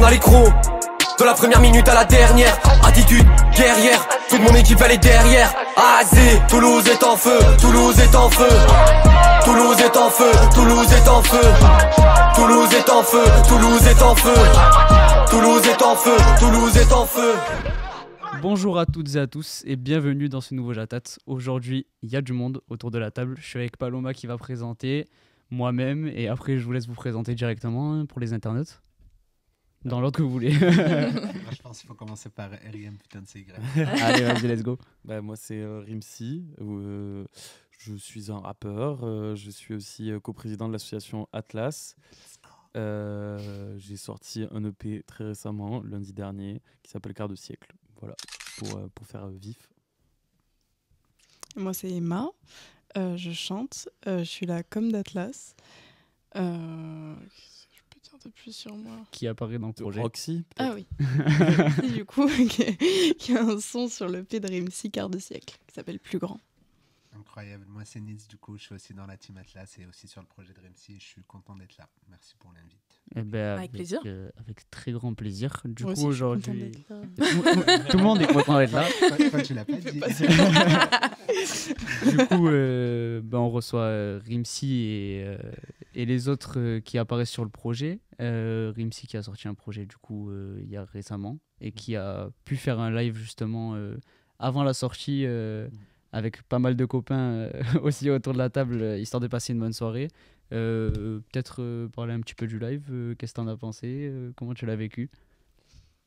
a les crocs. De la première minute à la dernière, attitude guerrière, toute mon équipe elle est derrière. AZ, Toulouse est en feu, Toulouse est en feu. Toulouse est en feu, Toulouse est en feu. Toulouse est en feu, Toulouse est en feu. Toulouse est en feu, Toulouse est en feu. Bonjour à toutes et à tous et bienvenue dans ce nouveau Jatat. Aujourd'hui, il y a du monde autour de la table. Je suis avec Paloma qui va présenter, moi-même, et après je vous laisse vous présenter directement pour les internautes. Dans l'ordre que vous voulez. Moi, je pense qu'il faut commencer par R.I.M. putain de CY. Allez, vas-y, let's go. Moi, c'est Rimsi. Je suis un rappeur. Je suis aussi coprésident de l'association Atlas. J'ai sorti un EP très récemment, lundi dernier, qui s'appelle Quart de siècle. Voilà, pour faire vif. Moi, c'est Emma. Je chante. Je suis la com d'Atlas. De plus sur moi. Qui apparaît dans le projet. Roxy, peut-être. Ah oui. Du coup, qui a un son sur le P de Rimsi Quart de siècle, qui s'appelle Plus grand. Incroyable. Moi, c'est Nils, du coup, je suis aussi dans la team Atlas et aussi sur le projet de Rimsi. Je suis content d'être là. Merci pour l'invite. Eh ben, avec plaisir. Avec très grand plaisir. Du Moi coup, aussi, aujourd'hui, tout le monde est content d'être là. Toi, tu l'as pas dit. Du coup, on reçoit Rimsi et les autres qui apparaissent sur le projet. Rimsi qui a sorti un projet du coup il y a récemment et qui a pu faire un live justement avant la sortie avec pas mal de copains aussi autour de la table histoire de passer une bonne soirée. Peut-être parler un petit peu du live. Qu'est-ce que t'en as pensé? Comment tu l'as vécu?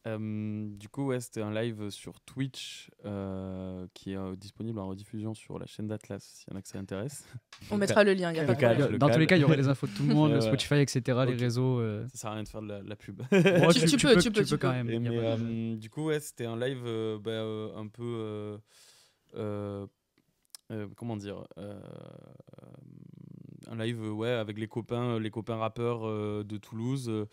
Du coup, c'était un live sur Twitch qui est disponible en rediffusion sur la chaîne d'Atlas, s'il y en a que ça intéresse. On mettra le lien, il n'y a pas de problème. Dans tous les cas, il y aurait les infos de tout le monde, Spotify, etc., les réseaux. Ça sert à rien de faire de la pub. Bon, tu peux quand même. Du coup, c'était un live un peu... comment dire un live avec les copains rappeurs de Toulouse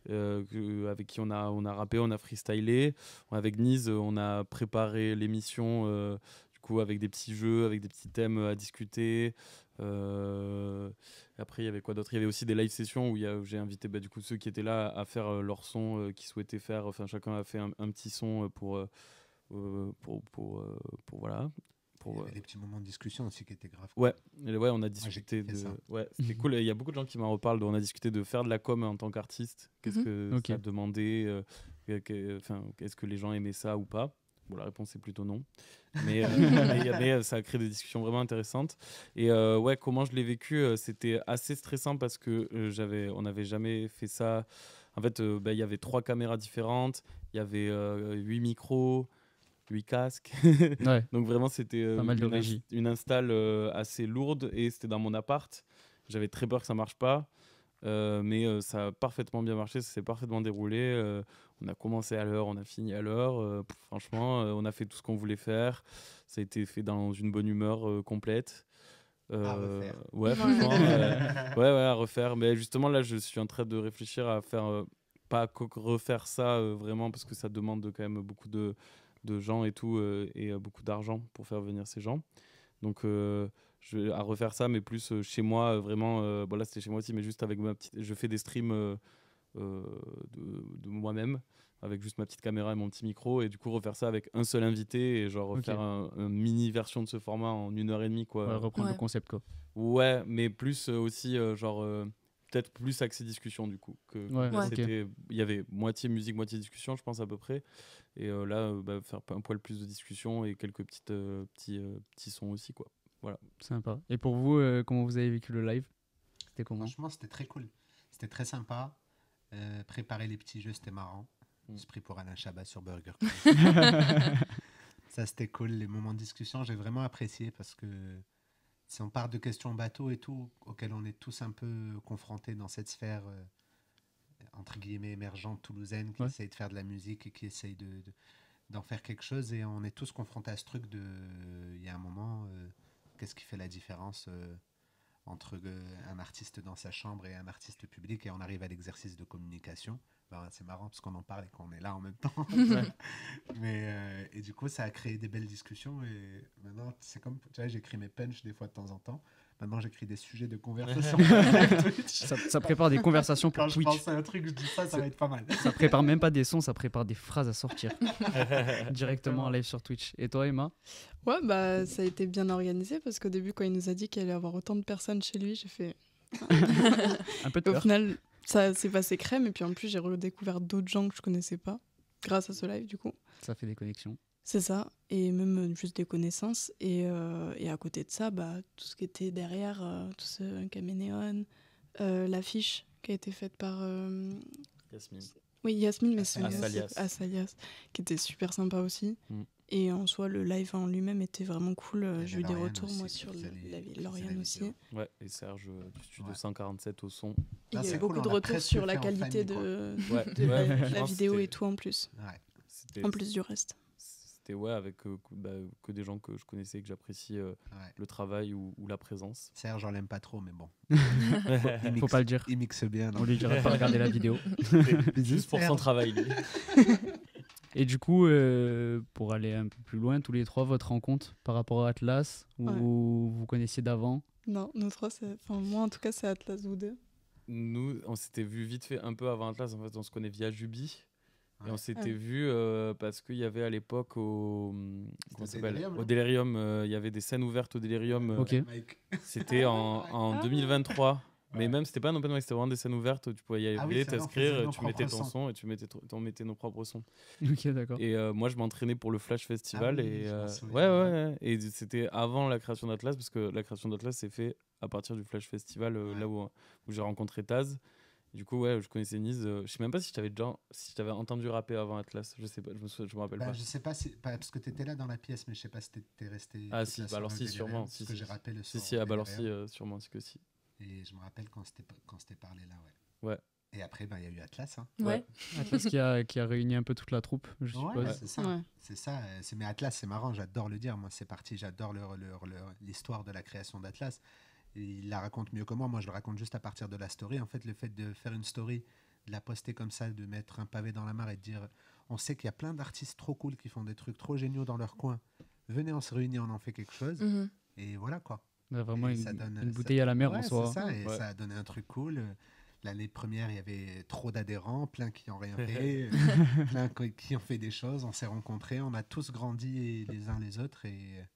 avec qui on a rappé, on a freestylé. Avec Niz, on a préparé l'émission du coup avec des petits jeux, avec des petits thèmes à discuter. Après, il y avait quoi d'autre? Il y avait aussi des live sessions où j'ai invité du coup ceux qui étaient là à faire leur son qu'ils souhaitaient faire. Enfin, chacun a fait un petit son pour voilà. Il y avait des petits moments de discussion aussi qui étaient graves. Ouais, on a discuté c'était cool. Il y a beaucoup de gens qui m'en reparlent. On a discuté de faire de la com en tant qu'artiste. Qu'est-ce que ça a demandé est-ce que les gens aimaient ça ou pas? Bon, la réponse est plutôt non. Mais ça a créé des discussions vraiment intéressantes. Et comment je l'ai vécu, c'était assez stressant parce que on n'avait jamais fait ça. En fait, il y avait 3 caméras différentes, il y avait 8 micros. 8 casques. Ouais. Donc vraiment, c'était une install assez lourde et c'était dans mon appart. J'avais très peur que ça marche pas. Mais ça a parfaitement bien marché, ça s'est parfaitement déroulé. On a commencé à l'heure, on a fini à l'heure. Franchement, on a fait tout ce qu'on voulait faire. Ça a été fait dans une bonne humeur complète. À refaire. Ouais, franchement, à refaire. Mais justement, là, je suis en train de réfléchir à faire, pas refaire ça vraiment, parce que ça demande quand même beaucoup de gens et tout, et beaucoup d'argent pour faire venir ces gens. Donc, à refaire ça, mais plus chez moi, vraiment. Là, c'était chez moi aussi, mais juste avec ma petite. Je fais des streams de moi-même, avec juste ma petite caméra et mon petit micro, et du coup, refaire ça avec un seul invité, et genre refaire un mini version de ce format en 1h30, quoi. Ouais, reprendre le concept, quoi. Ouais, mais plus aussi, peut-être plus axé discussion, du coup. Il y avait moitié musique, moitié discussion, je pense, à peu près. Et là, faire un poil plus de discussion et quelques petits sons aussi, quoi. Voilà. Sympa. Et pour vous, comment vous avez vécu le live? C'était comment? Franchement, c'était très cool. C'était très sympa. Préparer les petits jeux, c'était marrant. On se pris pour Alain Chabat sur Burger King. Ça, c'était cool. Les moments de discussion, j'ai vraiment apprécié parce que si on part de questions bateau et tout, auxquelles on est tous un peu confrontés dans cette sphère entre guillemets émergente toulousaine qui essaye de faire de la musique et qui essaye d'en faire quelque chose, et on est tous confrontés à ce truc il y a un moment, qu'est-ce qui fait la différence entre un artiste dans sa chambre et un artiste public, et on arrive à l'exercice de communication. Ben, c'est marrant parce qu'on en parle et qu'on est là en même temps. Et du coup, ça a créé des belles discussions. Et maintenant, c'est comme, tu vois, j'écris mes punchs des fois de temps en temps. Maintenant, j'écris des sujets de conversation. Ça prépare des conversations pour Quand je Twitch. pense à un truc, je dis ça va être pas mal. Ça prépare même pas des sons, ça prépare des phrases à sortir directement en live sur Twitch. Et toi, Emma? Ouais, bah ça a été bien organisé parce qu'au début, quand il nous a dit qu'il allait y avoir autant de personnes chez lui, j'ai fait. Un peu de Au peur. final, ça s'est passé crème. Et puis en plus, j'ai redécouvert d'autres gens que je connaissais pas grâce à ce live, du coup. Ça fait des connexions. C'est ça, et même juste des connaissances. Et à côté de ça, bah, tout ce qui était derrière, tout ce Caménéon, l'affiche qui a été faite par Yasmine. oui, Yasmine, mais c'est Assalias. Assalias, qui était super sympa aussi. Mm. Et en soi, le live en lui-même était vraiment cool. Il y J'ai eu avait des Lauriane retours, aussi moi, qui sur faisait la qui faisait Lauriane la aussi. vidéo. Ouais, et Serge du studio Ouais. 147 au son. Et Ah, il y a c'est eu cool, beaucoup on de l'a retours presque sur la fait en qualité famille, de, Ouais, de ouais, la franchement, vidéo c'était- et tout en plus. Ouais. C'était En plus du reste. c'était ouais, avec que des gens que je connaissais et que j'apprécie Ouais. le travail ou la présence. Serge, on l'aime pas trop, mais bon. Faut pas le dire. Il mixe bien. On lui dira de pas regarder la vidéo. Juste pour son travail, lui. Et du coup, pour aller un peu plus loin, tous les trois, votre rencontre par rapport à Atlas, ou Ouais. vous connaissiez d'avant? Non, nous trois, enfin, moi en tout cas, c'est Atlas ou deux. Nous, on s'était vu vite fait un peu avant Atlas. En fait, on se connaît via Jubi. Et on Ouais. s'était Ah. vu parce qu'il y avait à l'époque comment ça s'appelle Delirium, au non Delirium, il y avait des scènes ouvertes au Delirium. Ok. Mike. C'était en Ah. 2023. Mais Ouais. même, c'était pas un open mic, c'était vraiment des scènes ouvertes où tu pouvais y aller, Ah oui, c'est vrai, on faisait t'inscrire, nos tu mettais propres ton sons. son et on mettait nos propres sons. Ok, d'accord. Et moi, je m'entraînais pour le Flash Festival. Ah oui, et je m'en ouais, souviens. ouais. Et c'était avant la création d'Atlas, parce que la création d'Atlas s'est fait à partir du Flash Festival, Ouais. là où j'ai rencontré Taz. Du coup, ouais, je connaissais Nice. Je sais même pas si je t'avais entendu rapper avant Atlas. Je sais pas, je me rappelle Bah, pas. je sais pas si. Parce que t'étais là dans la pièce, mais je sais pas si t'étais resté. Ah toute si, la bah alors soirée si, au sûrement. Delirium, Si, Parce que si, j'ai rappelé le si, soir. si, au ah bah alors si, Delirium. sûrement, c'est que si. Et je me rappelle quand c'était parlé là, ouais. Ouais. Et après, bah, il y a eu Atlas. Hein. Ouais. Atlas qui a réuni un peu toute la troupe, je suppose. Ouais, c'est ça. Ouais. C'est ça. Mais Atlas, c'est marrant, j'adore le dire. Moi, c'est parti, j'adore l'histoire de la création d'Atlas. Et il la raconte mieux que moi. Moi, je le raconte juste à partir de la story. En fait, le fait de faire une story, de la poster comme ça, de mettre un pavé dans la mare et de dire on sait qu'il y a plein d'artistes trop cool qui font des trucs trop géniaux dans leur coin. Venez, on se réunit, on en fait quelque chose. Mhm. Et voilà quoi. Ouais, vraiment Et une, ça donne- une ça- bouteille à la mer Ouais, en c'est soi. ça, et Ouais. ça a donné un truc cool. L'année première, il y avait trop d'adhérents, plein qui n'ont rien fait, plein qui ont fait des choses. On s'est rencontrés, on a tous grandi les uns les autres et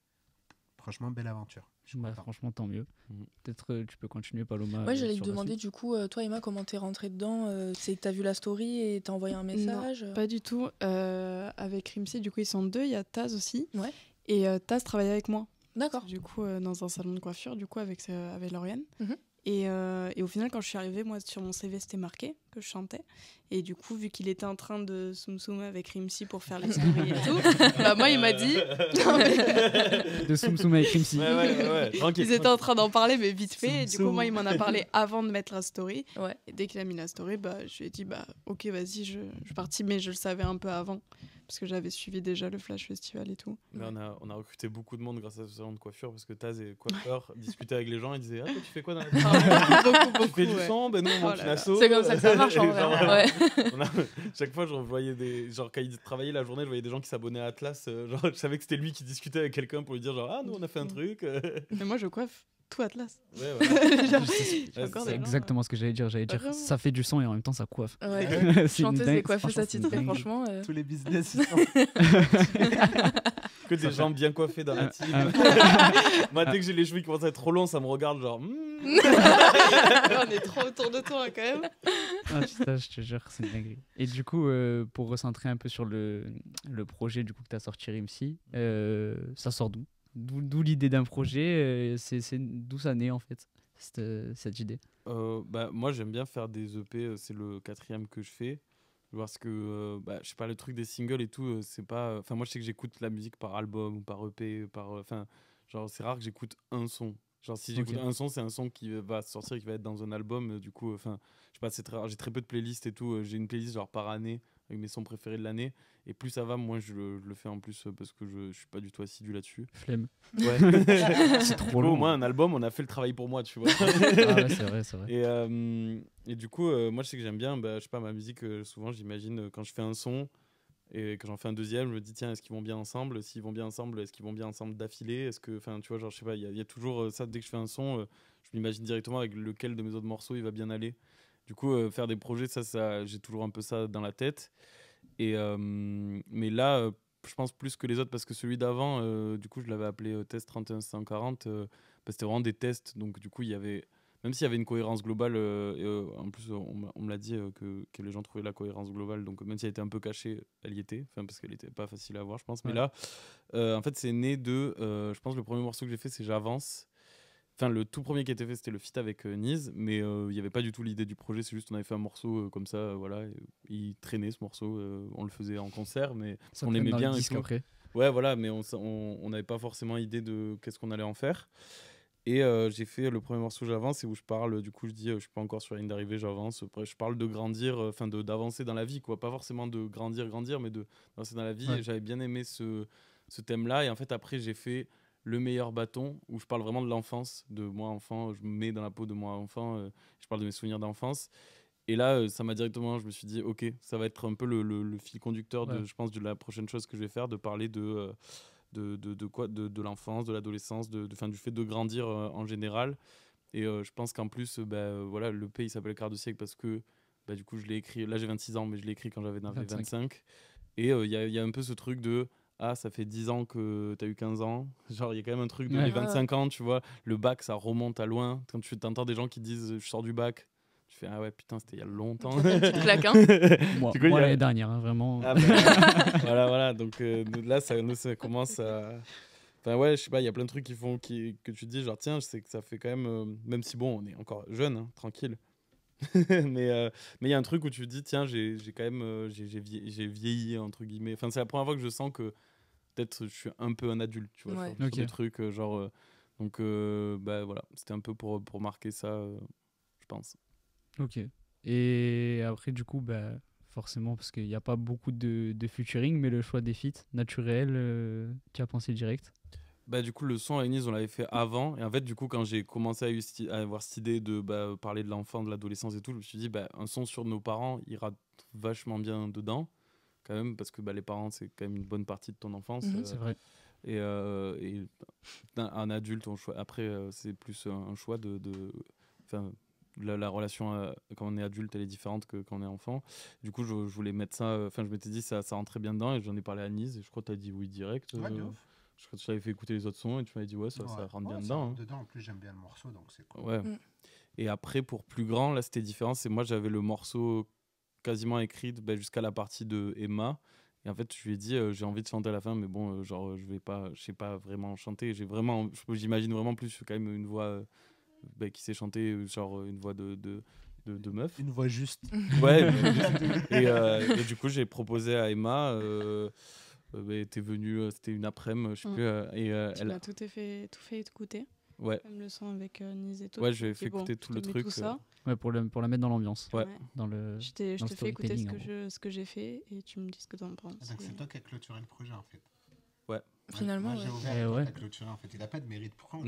franchement, belle aventure. Je suis Bah, content. franchement, tant mieux. Mhm. Peut-être tu peux continuer, Paloma. Ouais, j'allais te sur la demander suite. du coup, toi Emma, comment t'es rentrée dedans C'est que t'as vu la story et t'as envoyé un message Pas du tout. Avec Rimsey, du coup, ils sont deux. Il y a Taz aussi. Ouais. Et Taz travaillait avec moi. D'accord. Du coup, dans un salon de coiffure, du coup, avec Lauriane. Mhm. Et au final, quand je suis arrivée, moi, sur mon CV, c'était marqué que je chantais. Et du coup, vu qu'il était en train de soum avec Rimsey pour faire les stories et tout, bah moi, il m'a dit... Non, mais- De Soum Soum avec Rimsey. Ouais, tranquille. Ils étaient en train d'en parler, mais vite fait. Et du coup, Soum. moi, il m'en a parlé avant de mettre la story. Ouais. Et dès qu'il a mis la story, bah, je lui ai dit, bah, ok, vas-y, je suis partie. Mais je le savais un peu avant, parce que j'avais suivi déjà le Flash Festival et tout. Mais on a recruté beaucoup de monde grâce à ce salon de coiffure parce que Taz est coiffeur, discutait avec les gens et disait ah, toi, tu fais quoi dans la vie beaucoup, Tu fais du ouais. son, ben nous on monte Oh là une là. asso. C'est comme ça que ça marche en Et vrai. genre, Ouais. chaque fois je voyais genre quand il travaillait la journée, je voyais des gens qui s'abonnaient à Atlas. Genre je savais que c'était lui qui discutait avec quelqu'un pour lui dire genre ah nous on a fait un truc. Mais moi, je coiffe tout Atlas. Ouais, voilà. Genre, Ouais, j'ai encore C'est des gens, exactement ce que j'allais dire. Vraiment. Ça fait du son et en même temps ça coiffe. Ouais. C'est une Chanteuse dingue- et coiffeuse franchement, c'est une attitrée, dinguerie. franchement. Tous les business, ils sont- Que des gens bien coiffés dans la team. Moi dès que j'ai les cheveux qui commencent à être trop longs, ça me regarde genre. on est trop autour de toi, quand même. Ah, putain, je te jure, c'est une dinguerie. Et du coup, pour recentrer un peu sur le projet du coup, que tu as sorti Rimsey, ça sort d'où? D'où l'idée d'un projet, d'où ça naît en fait, cette idée? Bah, moi j'aime bien faire des EP, c'est le 4e que je fais. Parce que je sais pas, le truc des singles et tout, c'est pas. Enfin, moi je sais que j'écoute la musique par album ou par EP, enfin, genre c'est rare que j'écoute un son. Genre si j'écoute Ok. un son, c'est un son qui va sortir et qui va être dans un album. Du coup, enfin, je sais pas, c'est très rare. J'ai très peu de playlists et tout. J'ai une playlist genre par année avec mes sons préférés de l'année. Et plus ça va, moins je le fais en plus parce que je suis pas du tout assidu là-dessus. Flemme. Ouais. C'est trop Au long. moins un album, on a fait le travail pour moi, tu vois. Ah ouais, c'est vrai, c'est vrai. Et du coup, moi je sais que j'aime bien, je sais pas, ma musique, souvent j'imagine quand je fais un son et quand j'en fais un deuxième, je me dis tiens, est-ce qu'ils vont bien ensemble? S'ils vont bien ensemble, est-ce qu'ils vont bien ensemble d'affilée? Est-ce que, enfin, tu vois, genre, je sais pas, il y a toujours ça, dès que je fais un son, je m'imagine directement avec lequel de mes autres morceaux il va bien aller. Du coup, faire des projets, ça j'ai toujours un peu ça dans la tête. Mais là, je pense plus que les autres parce que celui d'avant, du coup, je l'avais appelé Test 31140. C'était vraiment des tests. Donc, du coup, il y avait, même s'il y avait une cohérence globale, en plus, on me l'a dit que les gens trouvaient la cohérence globale. Donc, même si elle était un peu cachée, elle y était. Enfin, parce qu'elle n'était pas facile à voir, je pense. Ouais. Mais là, en fait, c'est né de. Je pense que le premier morceau que j'ai fait, c'est J'avance. Enfin, le tout premier qui a été fait, c'était le feat avec Niz, mais il n'y avait pas du tout l'idée du projet, c'est juste on avait fait un morceau comme ça, voilà, il traînait ce morceau, on le faisait en concert, mais Ça on traîne aimait dans le bien et disque tout. après. Ouais, voilà, mais on n'avait pas forcément idée de qu'est-ce qu'on allait en faire. Et j'ai fait le premier morceau J'avance, et où je parle, du coup je dis je suis pas encore sur la ligne d'arrivée, j'avance. Après, je parle de grandir, enfin d'avancer dans la vie, quoi, pas forcément de grandir, mais d'avancer dans la vie. Ouais. Et j'avais bien aimé ce thème-là, et en fait après j'ai fait Le meilleur bâton, où je parle vraiment de l'enfance, de moi enfant, je me mets dans la peau de moi enfant, je parle de mes souvenirs d'enfance. Et là, ça m'a directement, je me suis dit, ok, ça va être un peu le fil conducteur Ouais. je pense, de la prochaine chose que je vais faire, de parler de l'enfance, de l'adolescence, fin, du fait de grandir en général. Et je pense qu'en plus, voilà, le pays s'appelle Quart de siècle parce que du coup, je l'ai écrit, là j'ai 26 ans, mais je l'ai écrit quand j'avais 25. Et il y a un peu ce truc de ah, ça fait 10 ans que t'as eu 15 ans. Genre, il y a quand même un truc de Ouais. les 25 ans, tu vois. Le bac, ça remonte à loin. Quand tu entends des gens qui disent je sors du bac, tu fais ah ouais, putain, c'était il y a longtemps. Une petite claque, hein. Moi, Du coup, il y a- l'année dernière, hein, vraiment. Ah, voilà. Donc là, ça commence à. Enfin, ouais, je sais pas, il y a plein de trucs que tu te dis, genre, tiens, je sais que ça fait quand même. Même si, bon, on est encore jeune, hein, tranquille. mais il y a un truc où tu te dis, tiens, j'ai quand même. J'ai vieilli, entre guillemets. Enfin, c'est la première fois que je sens que peut-être je suis un peu un adulte, tu vois, Ouais. sur Ok. des trucs, genre. Donc, voilà, c'était un peu pour marquer ça, je pense. Ok. Et après, du coup, forcément, parce qu'il n'y a pas beaucoup de featuring, mais le choix des feats naturels, tu as pensé direct. Du coup, le son à Eunice, on l'avait fait avant. Et en fait, du coup, quand j'ai commencé à avoir cette idée de parler de l'enfant, de l'adolescence et tout, je me suis dit, un son sur nos parents ira vachement bien dedans, quand même, parce que les parents, c'est quand même une bonne partie de ton enfance. Mhm. C'est vrai. Et un adulte, après, c'est plus un choix enfin, la relation quand on est adulte, elle est différente que quand on est enfant. Du coup, je voulais mettre ça. Enfin, je m'étais dit, ça rentrait bien dedans, et j'en ai parlé à Nice, et je crois que tu as dit oui direct. Ouais, de ouf. Je crois que tu avais fait écouter les autres sons, et tu m'avais dit, ouais, ça rentre bien dedans. Hein. Dedans, en plus, j'aime bien le morceau, donc c'est cool. Ouais. Mm. Et après, pour plus grand, là, c'était différent. C'est moi, j'avais le morceau quasiment écrit jusqu'à la partie de Emma. Et en fait, je lui ai dit, j'ai envie de chanter à la fin, mais bon, genre, je sais pas vraiment chanter. J'imagine vraiment plus quand même une voix qui sait chanter, genre une voix de meuf. Une voix juste. Ouais. Et du coup, j'ai proposé à Emma. T'es venue, c'était une après-midi, je sais plus. Et Tu m'as tout fait écouter. Ouais. Même le son avec Niz et tout. Ouais, je lui ai Et fait bon, écouter je tout te le mets truc. tout ça. Ouais, pour la mettre dans l'ambiance. Ouais. Dans le... Je dans le te fais écouter storytelling, ce que j'ai fait et tu me dis ce que t'en penses. Donc c'est toi qui as clôturé le projet, en fait. Finalement, Moi, j'ai ouais. ouvert Eh et toi, ouais. t'as clôturé, en fait. Il a pas de mérite. Pourquoi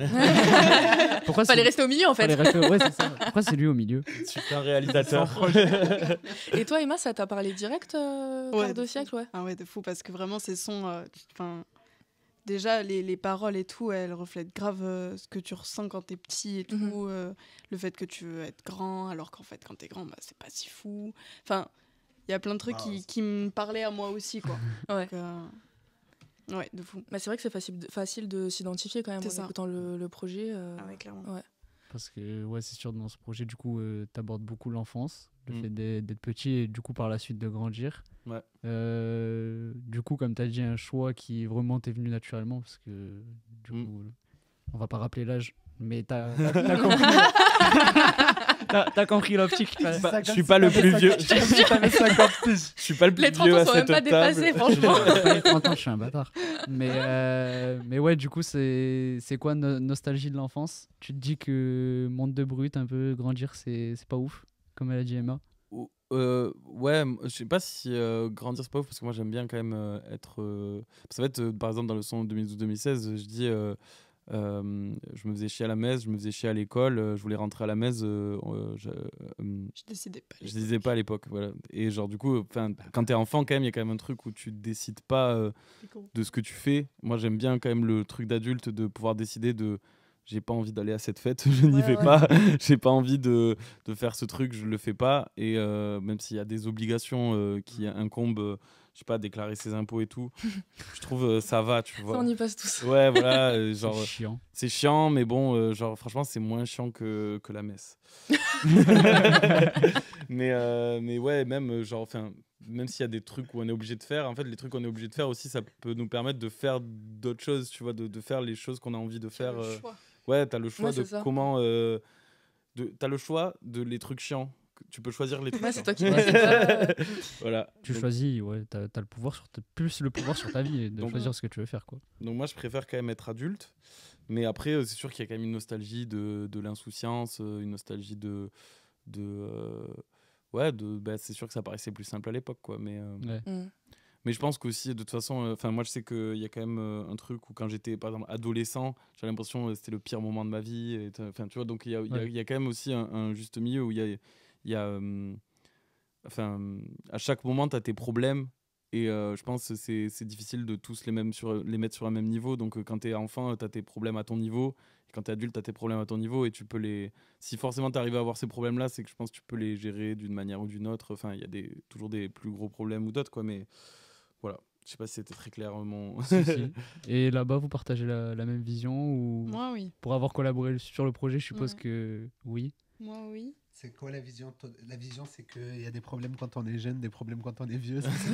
Pourquoi Fallait rester au milieu en fait. Ouais, c'est ça. Pourquoi c'est lui au milieu? Super réalisateur. Et toi, Emma, ça t'a parlé direct, Quart de siècle, ouais. Ah ouais, de fou, parce que vraiment, ces sons. Déjà, les paroles et tout, elles reflètent grave ce que tu ressens quand t'es petit et tout. Mhm. Le fait que tu veux être grand, alors qu'en fait, quand t'es grand, c'est pas si fou. Enfin, il y a plein de trucs qui me parlaient à moi aussi, quoi. Ouais. Donc, ouais, de fou. C'est vrai que c'est facile de s'identifier quand même C'est en ça. écoutant le projet. Ah ouais, clairement. Ouais. Parce que, ouais, c'est sûr, dans ce projet, du coup, t'abordes beaucoup l'enfance, le Mm. fait d'être petit et du coup, par la suite, de grandir. Ouais. Du coup, comme t'as dit, un choix qui vraiment t'est venu naturellement, parce que, du Mm. coup, on va pas rappeler l'âge, mais t'as compris. T'as compris l'optique. Je suis pas le plus vieux. Je suis pas le plus Les 30 vieux ans à sont même cette pas table. dépassés, franchement. Après les 30 ans, je suis un bâtard. Mais ouais, du coup, c'est quoi nostalgie de l'enfance? Tu te dis que monde de brut, un peu grandir, c'est pas ouf, comme elle a dit Emma. Ouais, je sais pas si grandir c'est pas ouf parce que moi j'aime bien quand même être. Ça va être par exemple dans le son 2012-2016, je dis je me faisais chier à la messe, je me faisais chier à l'école, je voulais rentrer à la messe, Je décidais pas. je disais pas à l'époque, voilà. Et genre du coup, quand t'es enfant quand même, il y a quand même un truc où tu décides pas de ce que tu fais. Moi j'aime bien quand même le truc d'adulte de pouvoir décider de. J'ai pas envie d'aller à cette fête, je n'y vais pas. J'ai pas envie de faire ce truc, je le fais pas. Et même s'il y a des obligations qui incombent, je sais pas, déclarer ses impôts et tout, je trouve ça va, tu vois. Ça, on y passe tous. Ouais, voilà, genre C'est chiant. c'est chiant, mais bon, genre franchement, c'est moins chiant que la messe. mais ouais, même genre, enfin, même s'il y a des trucs où on est obligé de faire, en fait, les trucs qu'on est obligé de faire aussi, ça peut nous permettre de faire d'autres choses, tu vois, de faire les choses qu'on a envie de faire. Ouais, t'as le choix Ouais, c'est de ça. comment. T'as le choix de les trucs chiants. Tu peux choisir les trucs. Ouais, c'est toi chiants. qui décides. Voilà. Tu Donc- choisis, ouais, t'as le pouvoir plus le pouvoir sur ta vie et de Donc- choisir ce que tu veux faire, quoi. Donc moi, je préfère quand même être adulte. Mais après, c'est sûr qu'il y a quand même une nostalgie de l'insouciance, une nostalgie bah, c'est sûr que ça paraissait plus simple à l'époque, quoi. Ouais. Mais je pense qu'aussi, de toute façon, moi je sais qu'il y a quand même un truc où quand j'étais par exemple adolescent, j'ai l'impression que c'était le pire moment de ma vie. Enfin, tu vois, donc il y a quand même aussi un juste milieu où il y a à chaque moment, tu as tes problèmes. Et je pense que c'est difficile de tous les mettre sur un même niveau. Donc quand tu es enfant, tu as tes problèmes à ton niveau. Et quand tu es adulte, tu as tes problèmes à ton niveau. Et tu peux les. Si forcément tu arrives à avoir ces problèmes-là, c'est que je pense que tu peux les gérer d'une manière ou d'une autre. Enfin, il y a toujours des plus gros problèmes ou d'autres, quoi. Mais voilà. Je sais pas si c'était très clair mon. Si, si. Et là-bas, vous partagez la même vision ou Moi, oui. pour avoir collaboré sur le projet, je suppose Ouais. que oui. Moi, oui. C'est quoi la vision? La vision, c'est qu'il y a des problèmes quand on est jeune, des problèmes quand on est vieux. c'est C'est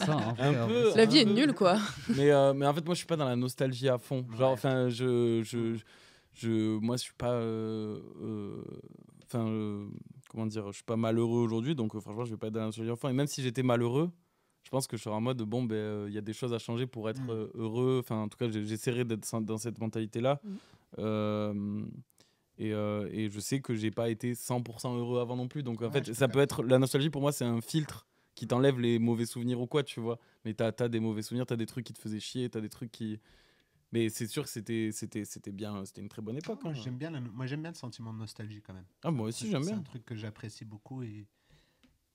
ça, en vrai, Un en peu. vrai, La vie est nulle, quoi. mais en fait, moi, je suis pas dans la nostalgie à fond. Genre, Ouais. enfin, moi, je suis pas. Comment dire? Je suis pas malheureux aujourd'hui, donc franchement, je vais pas être dans la nostalgie à fond. Et même si j'étais malheureux, je pense que je serais en mode bon, ben, il y a des choses à changer pour être heureux. Enfin, en tout cas, j'essaierai d'être dans cette mentalité-là. Et je sais que j'ai pas été 100% heureux avant non plus. Donc en fait, ça peut être la nostalgie pour moi, c'est un filtre qui t'enlève les mauvais souvenirs ou quoi, tu vois. Mais t'as des mauvais souvenirs, t'as des trucs qui te faisaient chier, t'as des trucs qui. Mais c'est sûr que c'était bien, c'était une très bonne époque. Moi, hein. j'aime bien moi, j'aime bien le sentiment de nostalgie quand même. Ah, moi aussi, j'aime C'est bien. un truc que j'apprécie beaucoup et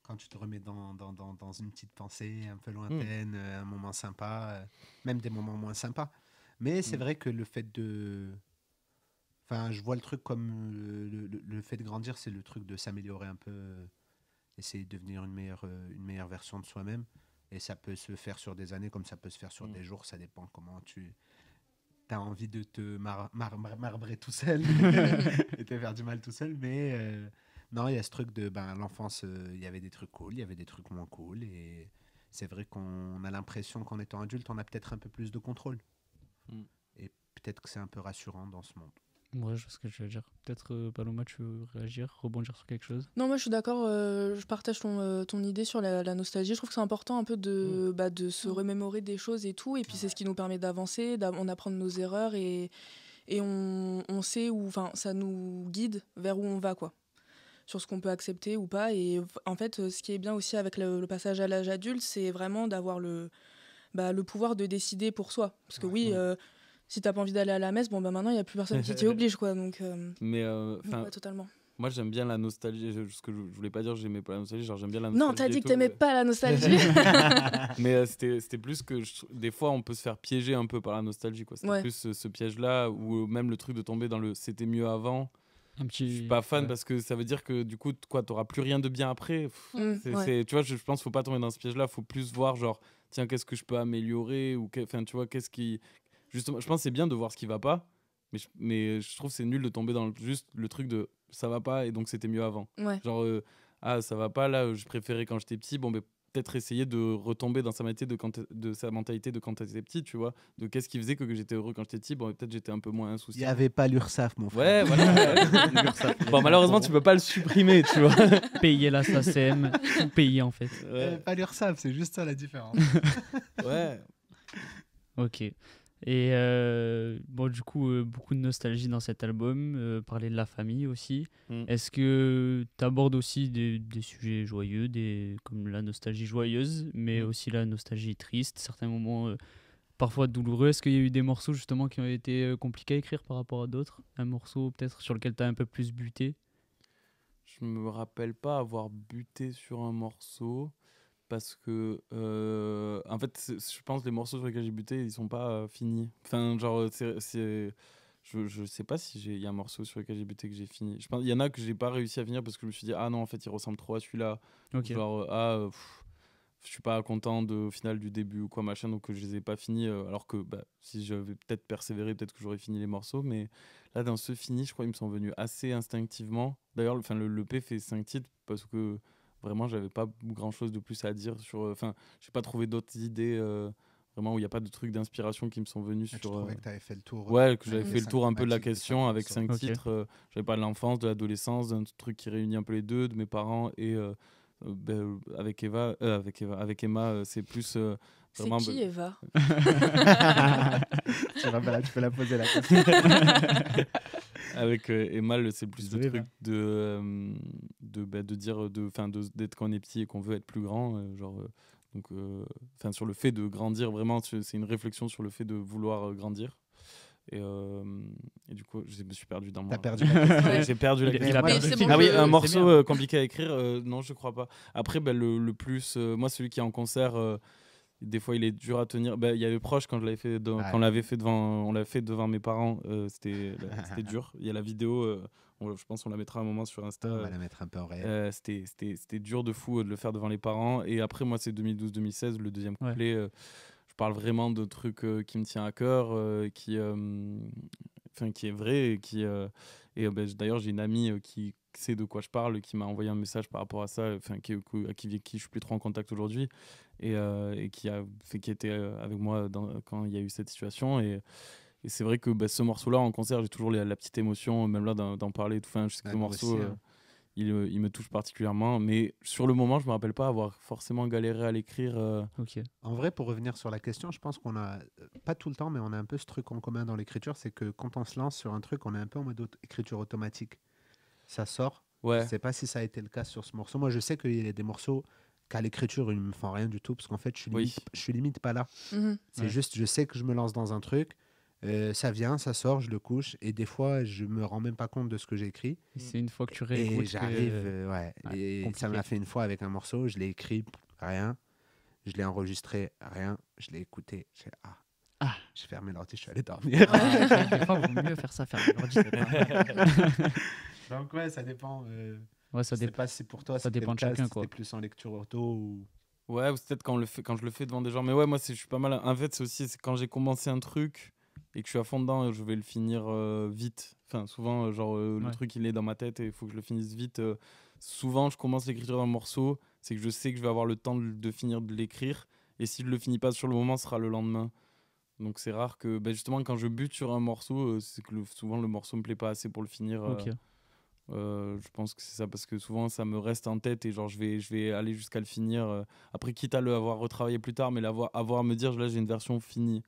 quand tu te remets dans une petite pensée un peu lointaine, un moment sympa, même des moments moins sympas. Mais c'est vrai que le fait de... Enfin, je vois le truc comme le fait de grandir, c'est le truc de s'améliorer un peu, essayer de devenir une meilleure version de soi-même. Et ça peut se faire sur des années comme ça peut se faire sur des jours, ça dépend comment tu as envie de te marbrer tout seul et te faire du mal tout seul. Mais non, il y a ce truc de l'enfance, il y avait des trucs cool, il y avait des trucs moins cool. Et c'est vrai qu'on a l'impression qu'en étant adulte, on a peut-être un peu plus de contrôle. Et peut-être que c'est un peu rassurant dans ce monde. Ouais, je vois ce que je veux dire. Peut-être, Paloma, tu veux réagir, rebondir sur quelque chose? Non, moi je suis d'accord, je partage ton idée sur la nostalgie. Je trouve que c'est important un peu de se remémorer des choses et tout. Et puis c'est ce qui nous permet d'avancer, on apprend de nos erreurs et on sait où, enfin, ça nous guide vers où on va, quoi. Sur ce qu'on peut accepter ou pas. Et en fait, ce qui est bien aussi avec le passage à l'âge adulte, c'est vraiment d'avoir le pouvoir de décider pour soi. Parce que si t'as pas envie d'aller à la messe, maintenant il n'y a plus personne qui t'y oblige, quoi. Donc, Mais ouais, totalement. moi j'aime bien la nostalgie. Ce que je voulais pas dire, j'aimais pas la nostalgie. Genre j'aime bien la nostalgie. Non, t'as et dit que tout, t'aimais mais- pas la nostalgie. Mais c'était plus que des fois on peut se faire piéger un peu par la nostalgie, quoi. C'était Ouais. plus ce piège-là ou même le truc de tomber dans le c'était mieux avant. Un petit... Je suis pas fan ouais. parce que ça veut dire que du coup t'auras plus rien de bien après. Ouais. Tu vois, je pense qu'il faut pas tomber dans ce piège-là. Faut plus voir genre tiens qu'est-ce que je peux améliorer ou enfin tu vois qu'est-ce qui justement. Je pense que c'est bien de voir ce qui va pas, mais je trouve que c'est nul de tomber dans juste le truc de ça va pas et donc c'était mieux avant. Ouais. Genre ça va pas là, je préférais quand j'étais petit. Bon ben peut-être essayer de retomber dans sa mentalité de sa mentalité de quand t'étais petit, tu vois, de qu'est-ce qui faisait que j'étais heureux quand j'étais petit. Bon peut-être j'étais un peu moins Il n'y insouciant. avait pas l'URSSAF, mon frère. Ouais, voilà. Bon, malheureusement, tu peux pas le supprimer, tu vois. Payer la SACEM, tout payer en fait. Il n'y avait pas l'URSSAF, c'est juste ça la différence. Ok. Et bon, du coup, beaucoup de nostalgie dans cet album, parler de la famille aussi. Est-ce que tu abordes aussi des sujets joyeux, comme la nostalgie joyeuse, mais aussi la nostalgie triste, certains moments parfois douloureux? Est-ce qu'il y a eu des morceaux justement qui ont été compliqués à écrire par rapport à d'autres? Un morceau peut-être sur lequel tu as un peu plus buté? Je me rappelle pas avoir buté sur un morceau. Parce que, en fait, je pense que les morceaux sur lesquels j'ai buté, ils sont pas finis. Enfin, genre, je sais pas si il y a un morceau sur lequel j'ai buté que j'ai fini. Je pense il y en a que j'ai pas réussi à finir parce que je me suis dit, ah non, en fait, il ressemble trop à celui-là. Ok. Genre, je suis pas content au final du début ou quoi, machin, donc je les ai pas finis. Alors que si j'avais peut-être persévéré, peut-être que j'aurais fini les morceaux. Mais là, dans ce fini, je crois qu'ils me sont venus assez instinctivement. D'ailleurs, le EP fait 5 titres parce que. Vraiment, j'avais pas grand chose de plus à dire sur. Enfin, j'ai pas trouvé d'autres idées vraiment où il n'y a pas de trucs d'inspiration qui me sont venus sur. Tu trouvais que tu avais fait le tour. Ouais, que j'avais fait le tour un peu de la thématiques question avec chaque 5 titres. J'avais pas de l'enfance, de l'adolescence, d'un truc qui réunit un peu les deux, de mes parents et avec Emma, c'est plus. Vraiment, c'est qui Eva? Tu peux la poser la question. Avec Emma, c'est plus le Désolé, truc de dire d'être quand on est petit et qu'on veut être plus grand, donc sur le fait de grandir vraiment, c'est une réflexion sur le fait de vouloir grandir. Et du coup, je me suis perdu dans moi. T'as perdu la question. J'ai perdu la question. Bon, Ah oui, un morceau compliqué à écrire, non, je crois pas. Après, le plus, moi, celui qui est en concert, des fois, il est dur à tenir. Il y avait Proche quand je l'avais fait, quand on l'avait fait devant mes parents, c'était dur. Il y a la vidéo, je pense qu'on la mettra un moment sur Insta. On va la mettre un peu en réel. C'était dur de fou de le faire devant les parents. Et après, moi, c'est 2012-2016, le deuxième couplet. Je parle vraiment de trucs qui me tient à cœur, qui est vrai. D'ailleurs, j'ai une amie qui sait de quoi je parle, qui m'a envoyé un message par rapport à ça, avec qui je suis plus trop en contact aujourd'hui, et qui était avec moi quand il y a eu cette situation. Et c'est vrai que ce morceau-là, en concert, j'ai toujours la petite émotion, même là, d'en parler. Je sais que le morceau, il me touche particulièrement. Mais sur le moment, je ne me rappelle pas avoir forcément galéré à l'écrire. En vrai, pour revenir sur la question, je pense qu'on a, pas tout le temps, mais on a un peu ce truc en commun dans l'écriture, c'est que quand on se lance sur un truc, on est un peu en mode écriture automatique. Ça sort. Ouais. Je ne sais pas si ça a été le cas sur ce morceau. Moi, je sais qu'il y a des morceaux qu'à l'écriture, ils ne me font rien du tout, parce qu'en fait, je suis limite pas là. C'est juste, je sais que je me lance dans un truc. Ça vient, ça sort, je le couche, et des fois je me rends même pas compte de ce que j'ai écrit. C'est une fois que tu réécoutes. Et j'arrive, et ça m'a fait une fois avec un morceau, je l'ai écrit, rien, je l'ai enregistré, rien, je l'ai écouté, j'ai fermé l'ordi, je suis allé dormir. Des fois, il vaut mieux faire ça, fermer l'ordi. Donc ça dépend. Ça je sais pas si pour toi ça dépend de chacun, quoi. C'était plus en lecture auto ou. Ouais, ou c'est peut-être quand je le fais devant des gens. Mais ouais, moi je suis pas mal. En fait, c'est quand j'ai commencé un truc et que je suis à fond dedans, je vais le finir vite. Enfin, souvent, le truc, il est dans ma tête et il faut que je le finisse vite. Souvent, je commence l'écriture d'un morceau, c'est que je sais que je vais avoir le temps de finir de l'écrire. Et si je le finis pas sur le moment, ce sera le lendemain. Donc, c'est rare que, justement, quand je bute sur un morceau, c'est que souvent le morceau me plaît pas assez pour le finir. Je pense que c'est ça, parce que souvent ça me reste en tête et je vais aller jusqu'à le finir. Après, quitte à l'avoir retravaillé plus tard, mais avoir à me dire, là, j'ai une version finie.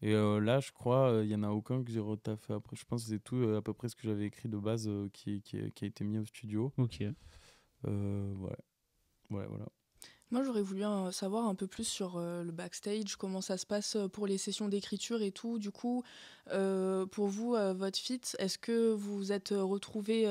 Et là, je crois, il n'y en a aucun que j'ai retaffé après. Je pense que c'est tout à peu près ce que j'avais écrit de base qui a été mis au studio. Ok. Voilà. Moi, j'aurais voulu savoir un peu plus sur le backstage, comment ça se passe pour les sessions d'écriture et tout. Du coup, pour vous, votre feat, est-ce que vous êtes retrouvés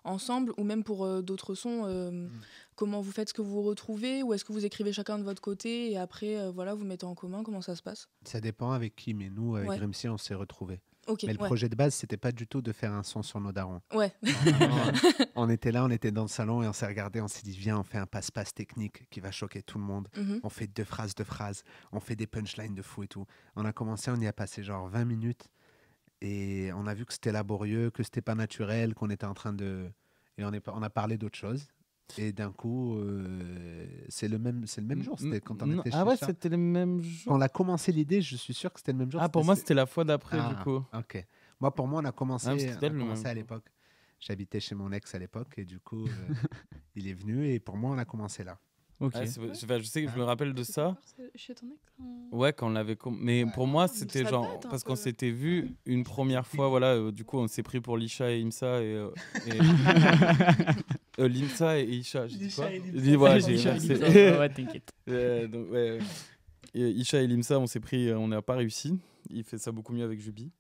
ensemble, ou même pour d'autres sons, comment vous faites ce que vous retrouvez, ou est-ce que vous écrivez chacun de votre côté et après, vous mettez en commun? Comment ça se passe? Ça dépend avec qui, mais nous, avec Grimsy, on s'est retrouvés. Okay, mais le projet de base, c'était pas du tout de faire un son sur nos darons. Ouais. On était là, on était dans le salon et on s'est regardé, on s'est dit, viens, on fait un passe-passe technique qui va choquer tout le monde. On fait deux phrases, on fait des punchlines de fou et tout. On a commencé, on y a passé genre 20 minutes et on a vu que c'était laborieux, que c'était pas naturel, qu'on était en train de... Et on a parlé d'autre chose. Et d'un coup, c'est le même jour. C'était quand on était chez ça. C'était le même jour. Quand on a commencé l'idée, je suis sûr que c'était le même jour. Pour moi, c'était la fois d'après, du coup. Ok. Pour moi, on a commencé à l'époque. J'habitais chez mon ex à l'époque et du coup, il est venu et pour moi, on a commencé là. Ok. Ouais, je sais que je me rappelle de ça. Chez ton ex Ouais, quand on l'avait. Mais pour moi, mais c'était ça genre. date un Parce peu. qu'on s'était vu une première fois, voilà. Du coup, on s'est pris pour Lisha et Imsa Limsa et Isha. J'ai dit quoi? Lisha et Limsa. J'ai dit, ouais, j'ai Isha, inversé. Limsa, ouais, t'inquiète. Donc, ouais. Et Isha et Limsa, on s'est pris. On n'a pas réussi. Il fait ça beaucoup mieux avec Jubi.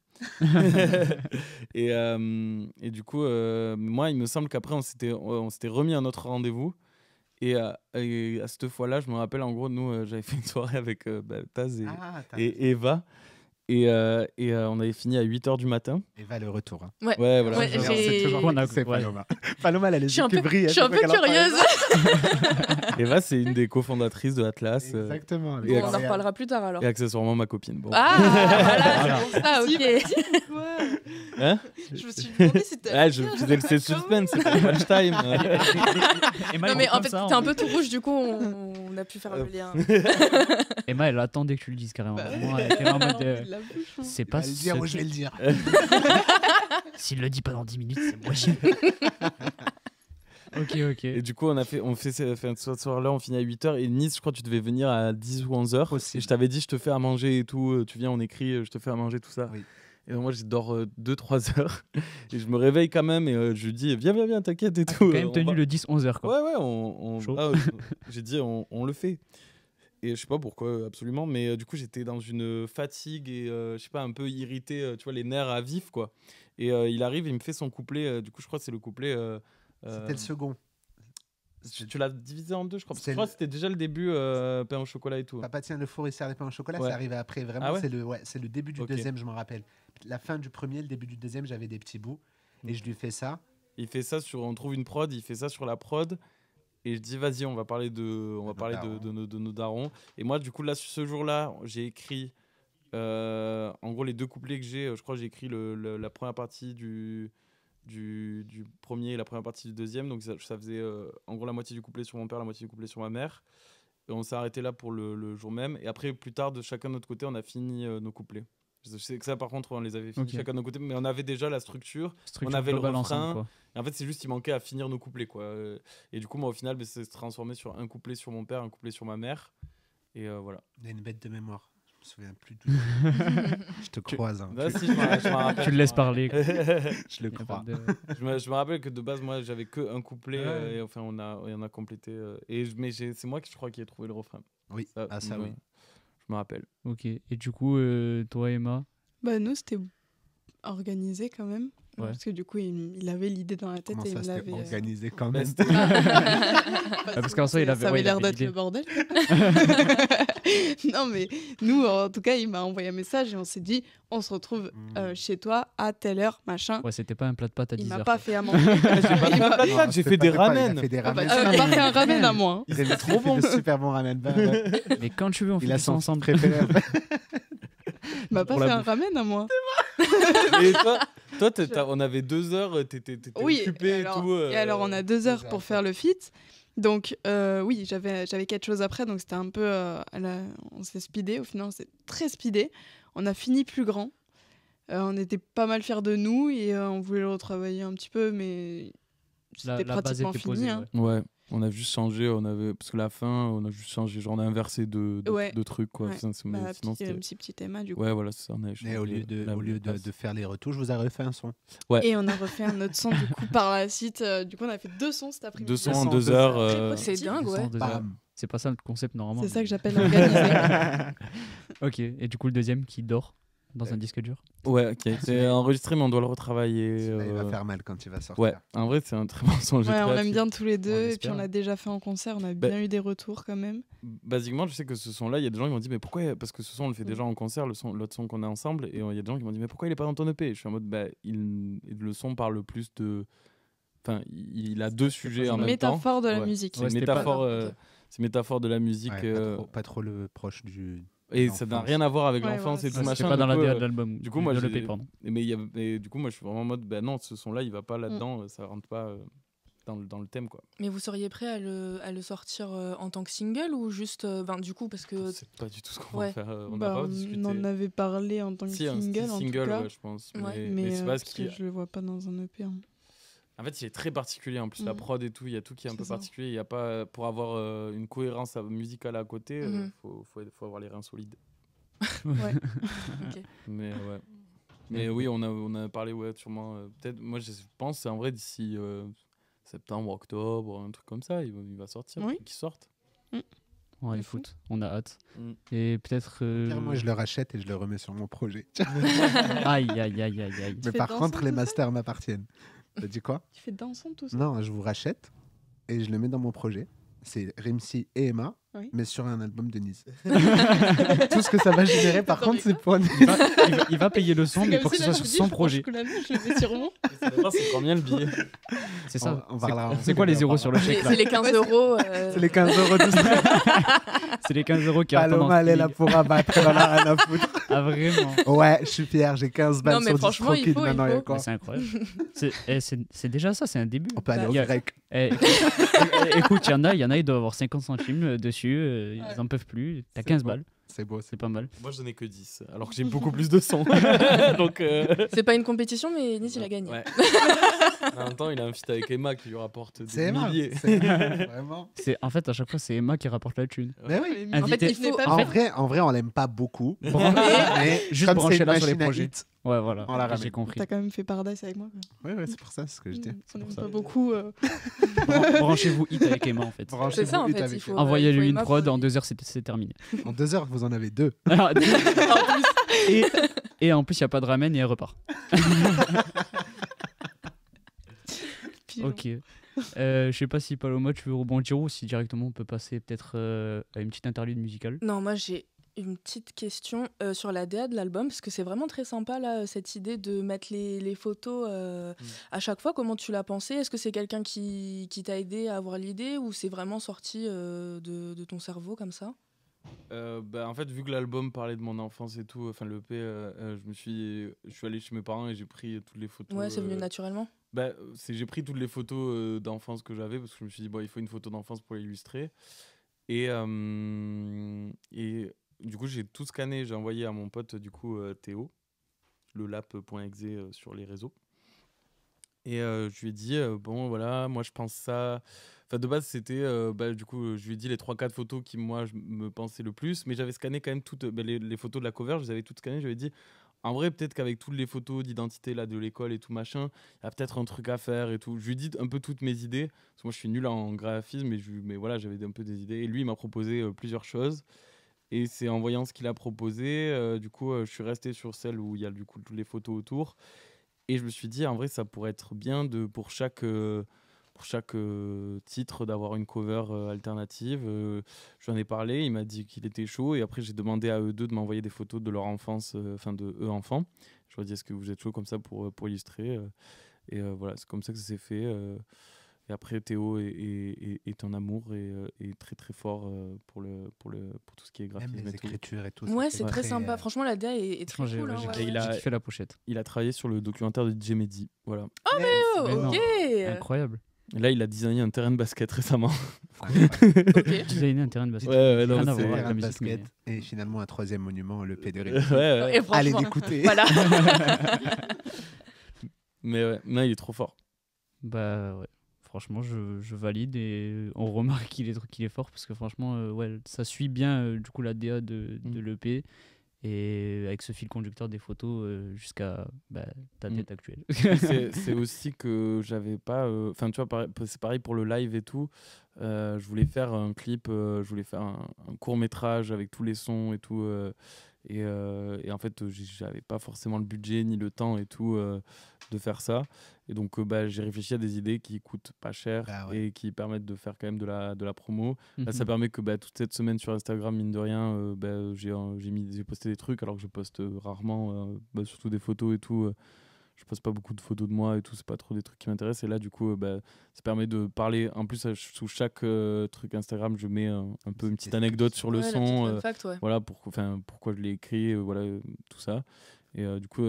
Et du coup, moi, il me semble qu'après, on s'était remis un autre rendez-vous. Et à cette fois-là, je me rappelle, en gros, nous, j'avais fait une soirée avec Taz et Eva. Et on avait fini à 8h du matin. Eva, le retour. Hein. Ouais, Ouais, voilà. ouais, j'ai- C'est Paloma. Paloma, elle a les Je suis yeux un qui peu, brillent. je suis un peu curieuse. Eva, c'est une des cofondatrices de Atlas. Exactement. avec Et Bon, on en Ariane. reparlera plus tard alors. Et accessoirement, ma copine. Bon. Ah, voilà, c'est pour ça, ok. Quoi Hein? Je me suis demandé si t'avais. Ouais, je faisais le suspense, c'est pas le lunchtime. Emma, Non, elle mais est en comme fait, ça, t'es un peu tout rouge, du coup, on a pu faire le lien. Emma, elle attendait que tu le dises carrément. Bah, Moi, elle était là en mode. La bouche, hein. C'est Il pas va le dire ou je vais secret. le dire. S'il le dit pas dans 10 minutes, c'est moitié. Ok. Et du coup, on fait ce soir-là, on finit à 8h. Et Nice, je crois que tu devais venir à 10 ou 11h. Possible. Et je t'avais dit, je te fais à manger et tout. Tu viens, on écrit, je te fais à manger, tout ça. Oui. Et donc, moi, je dors 2-3 heures. Et je me réveille quand même. Et je lui dis, viens, t'inquiète et tout. Quand même On tenu va- le 10-11h quoi. Ouais, on Chaud. j'ai dit, on le fait. Et je sais pas pourquoi, absolument. Mais du coup, j'étais dans une fatigue et je sais pas, un peu irrité, tu vois, les nerfs à vif, quoi. Et il arrive, il me fait son couplet. Du coup, je crois que c'est le couplet. C'était le second. Tu l'as divisé en deux, je crois. Parce que C'est je crois le- que c'était déjà le début, pain au chocolat et tout. Papa tient le four et sert les pains au chocolat, Ouais. c'est arrivé après. Vraiment, Ah ouais c'est le début du Ok. deuxième, je m'en rappelle. La fin du premier, le début du deuxième, j'avais des petits bouts. Et je lui fais ça. Il fait ça on trouve une prod, il fait ça sur la prod. Et je dis, vas-y, on va parler de nos darons. Et moi, du coup, là, ce jour-là, j'ai écrit, en gros, les deux couplets que j'ai. Je crois que j'ai écrit la première partie du premier et la première partie du deuxième. Donc, ça faisait, en gros, la moitié du couplet sur mon père, la moitié du couplet sur ma mère. Et on s'est arrêté là pour le jour même. Et après, plus tard, de chacun de notre côté, on a fini nos couplets. Je sais que ça, par contre, on les avait finis Ok. chacun de notre côté. Mais on avait déjà la structure. Structure avait le globale refrain. ensemble, quoi. Et en fait, c'est juste qu'il manquait à finir nos couplets, quoi. Et du coup, moi, au final, c'est transformé sur un couplet sur mon père, un couplet sur ma mère. Et voilà. Il a une bête de mémoire. Je me souviens plus du Je te croise. Hein. Là, si, je m'en rappelle. Tu le laisses parler. quoi. Je le Y a pas crois. de- Je me rappelle que de base, moi, j'avais que un couplet. Ouais. Et enfin, on a complété. Mais c'est moi qui, je crois, qui ai trouvé le refrain. Oui, ça me- oui. Je me rappelle. Ok. Et du coup, toi, Emma, Bah, nous, c'était organisé quand même. Ouais. Parce que du coup, il avait l'idée dans la tête Comment et il ça, me c'était l'avait. organisé quand même. parce qu'en soi, il avait- Ça ouais, avait il l'air avait d'être l'idée. le bordel. Non, mais nous, en tout cas, il m'a envoyé un message et on s'est dit, on se retrouve chez toi à telle heure, machin. ouais, c'était pas un plat de pâtes à Il 10h. m'a pas fait à manger. J'ai fait des ramen. Il a fait des Ah bah, ramen. tu m'as pas fait un ramen à moi. hein. Il est trop bon. Super bon ramen. Bah, ouais. Mais quand tu veux, on fait Il a ça son ensemble. préféré. Il m'a pas Pour fait la un bouffe. ramen à moi. Et toi, on avait 2 heures, t'étais Oui, occupé et et alors, tout. et alors on a 2 heures 2 heures pour faire le feat. Donc oui, j'avais quelque chose après, donc c'était un peu... on s'est speedé, au final on s'est très speedé. On a fini plus grand. On était pas mal fiers de nous et on voulait le retravailler un petit peu, mais c'était La base pratiquement était fini. posée. hein. Ouais. Ouais, on a juste changé, parce que la fin, on a juste changé, genre on a inversé de Ouais. trucs, quoi. Ouais. Sinon, Bah, sinon, c'était- petit Emma, du coup. Ouais, voilà, c'est ça. On a Mais changé au lieu de, la- au lieu la- de faire les retouches, je vous ai refait un son. Ouais. Et on a refait un autre son, du coup, par la suite. Du coup, on a fait 2 sons cet après-midi. 2 sons en sons en 2 2 heures. heures. C'est dingue, ouais. 200, 2 heures. Bam. C'est pas ça le concept normalement. C'est ça mais- que j'appelle organisé. Ok. Et du coup, le deuxième qui dort dans un disque dur. Ouais, ok. C'est enregistré, mais on doit le retravailler. Celui-là, il va faire mal quand il va sortir. Ouais, en vrai, c'est un très bon son. j'ai Ouais, très on hâte. l'aime bien tous les deux. On Et puis, espère. on l'a déjà fait en concert. On a Bah- bien eu des retours quand même. Basiquement, je sais que ce son-là, il y a des gens qui m'ont dit, mais pourquoi? Parce que ce son, on le fait déjà en concert, l'autre son qu'on a ensemble. Et il y a des gens qui m'ont dit, mais pourquoi il est pas dans ton EP? Et je suis en mode, le son parle plus de. Enfin, il a 2 sujets en même temps. Métaphore de la Ouais. musique. C'est Ouais, une c'était pas- métaphore, Ok. c'est métaphore de la musique. Ouais, pas trop le proche du. Et ça n'a l'enfance. rien à voir avec Ouais, l'enfance voilà, et c'est tout ça. C'est machin. pas dans la du coup, DA de l'album. du coup, moi, de j'ai- l'EP, pardon. mais du coup, moi, je suis vraiment en mode, non, ce son-là, il va pas là-dedans, ça rentre pas dans le thème, quoi. Mais vous seriez prêt à le sortir en tant que single ou juste. Du coup, parce que. C'est pas du tout ce qu'on Ouais. va faire. On Bah, n'a pas on discuté. en avait parlé en tant que Si, un single, style en single, tout cas. ouais, je pense. Ouais. Mais c'est pas parce ce qui. que je le vois pas dans un EP. hein. En fait, il est très particulier. En plus, la prod et tout, il y a tout qui est un peu particulier. Il y a pas, pour avoir une cohérence musicale à côté, faut avoir les reins solides. Ouais. Ok. Mais oui, on a parlé, sûrement. Peut-être, moi, je pense, c'est en vrai, d'ici septembre, octobre, un truc comme ça, il va sortir. Oui. Qu'il sorte. Ouais, De écoute, on a hâte. Et peut-être. Moi, je le rachète et je le remets sur mon projet. Aïe, aïe, aïe, aïe, aïe. Mais par contre, les masters m'appartiennent. T'as dit quoi? Tu fais dansant tout ça? Non, je vous rachète et je le mets dans mon projet. C'est Rimsi et Emma, Oui. mais sur un album de Nice. Tout ce que ça va générer, par contre, c'est pour Nice. Il va payer le son, mais pour que ce soit sur son projet. Je le mets sur mon. C'est combien le billet? C'est ça. On parlera. C'est quoi les zéros sur le chèque là? C'est les 15 euros. C'est les 15 € de C'est les 15 euros qui attendent. Paloma, elle est là pour abattre. Elle en a rien à foutre. Ah, vraiment? Ouais, je suis fier. J'ai 15 balles Non, mais sur franchement, il DistroKid. faut, Maintenant, il y a il quoi? C'est incroyable. C'est déjà ça, c'est un début. On peut aller au Il y a- grec. Écoute, il y en a, ils doivent avoir 50 centimes dessus. Ils en peuvent plus. T'as C'est 15 beau. balles. C'est beau. C'est pas mal. Moi, je n'ai que 10, alors que j'ai beaucoup plus de sons. Donc, C'est pas une compétition, mais Nice, il a gagné. ouais. En même temps, il a un feat avec Emma qui lui rapporte C'est des Emma. milliers. C'est Emma, vraiment. En fait, à chaque fois, c'est Emma qui rapporte la thune. Mais oui. En fait, il faut. En vrai, on l'aime pas beaucoup. Bran- Mais Juste comme c'est une brancher-la sur les machine à projets. hits. Ouais, voilà. On la ramène. J'ai compris. T'as quand même fait Paradise avec moi. Ouais, c'est pour ça, c'est ce que je dis. On n'aime ça. pas beaucoup. Branchez-vous hit avec Emma en fait. C'est ça, en fait. Il faut. Envoyez-lui il faut une Emma prod, pour- en 2 heures c'est terminé. En 2 heures, vous en avez 2. et en plus, il n'y a pas de ramen et elle repart. Ok. Je sais pas si Paloma, tu veux rebondir ou si directement on peut passer peut-être à une petite interlude musicale. Non, moi j'ai une petite question sur la DA de l'album, parce que c'est vraiment très sympa là, cette idée de mettre les photos à chaque fois. Comment tu l'as pensé? Est-ce que c'est quelqu'un qui t'a aidé à avoir l'idée, ou c'est vraiment sorti de ton cerveau comme ça? En fait, vu que l'album parlait de mon enfance et tout, enfin le EP, je suis allé chez mes parents et j'ai pris toutes les photos. Ouais, c'est venu naturellement. J'ai pris toutes les photos d'enfance que j'avais, parce que je me suis dit, bon, il faut une photo d'enfance pour l'illustrer. Et du coup, j'ai tout scanné, j'ai envoyé à mon pote, du coup, Théo, le lap.exe sur les réseaux. Et je lui ai dit, bon, voilà, moi je pense ça. Enfin, de base, c'était, du coup, je lui ai dit les 3-4 photos qui, moi, je me pensais le plus, mais j'avais scanné quand même toutes les photos de la cover, je les avais toutes scannées, je lui ai dit, en vrai, peut-être qu'avec toutes les photos d'identité là, de l'école et tout machin, il y a peut-être un truc à faire et tout. Je lui ai dit un peu toutes mes idées, parce que moi je suis nul en graphisme, mais voilà, j'avais un peu des idées. Et lui, il m'a proposé plusieurs choses. Et c'est en voyant ce qu'il a proposé, du coup, je suis resté sur celle où il y a du coup toutes les photos autour. Et je me suis dit, en vrai, ça pourrait être bien pour chaque titre d'avoir une cover alternative. J'en ai parlé, il m'a dit qu'il était chaud, et après j'ai demandé à eux deux de m'envoyer des photos de leur enfance, de eux enfants. Je leur ai dit, est-ce que vous êtes chaud comme ça pour illustrer, et voilà, c'est comme ça que ça s'est fait. Et après, Théo est un amour et très très fort pour tout ce qui est graphisme. Même les et tout. écritures et tout. Ouais, ça c'est fait très sympa. Franchement, la DA est très Franchement, cool. hein, j'ai ouais, ouais. kiffé la pochette. Il a travaillé sur le documentaire de DJ Mehdi. Voilà. Oh, Mais non. ok. Incroyable. Et là, il a designé un terrain de basket récemment. Ok. Designer un terrain de basket. Ouais, non, Rien à c'est- voir avec Un la musique, basket mais- et finalement un troisième monument, le P de Ouais, Rimsi. ouais. Et Allez franchement, l'écouter. voilà. Mais ouais, non, il est trop fort. Bah ouais. Franchement, je valide et on remarque qu'il est fort parce que franchement, ouais, ça suit bien du coup la DA de l'EP et avec ce fil conducteur des photos jusqu'à ta tête actuelle. C'est aussi que j'avais pas. Enfin, tu vois, c'est pareil pour le live et tout. Je voulais faire un clip, je voulais faire un court métrage avec tous les sons et tout. Et en fait, j'avais pas forcément le budget ni le temps et tout de faire ça. Et donc, j'ai réfléchi à des idées qui coûtent pas cher et qui permettent de faire quand même de la promo. Là, ça permet que toute cette semaine sur Instagram, mine de rien, j'ai posté des trucs alors que je poste rarement, surtout des photos et tout. Je poste pas beaucoup de photos de moi et tout, c'est pas trop des trucs qui m'intéressent. Et là, du coup, ça permet de parler. En plus, sous chaque truc Instagram, je mets un peu une petite anecdote sur le Ouais, la son. petite fun fact, ouais. Voilà, pourquoi je l'ai écrit, voilà, tout ça. Et du coup,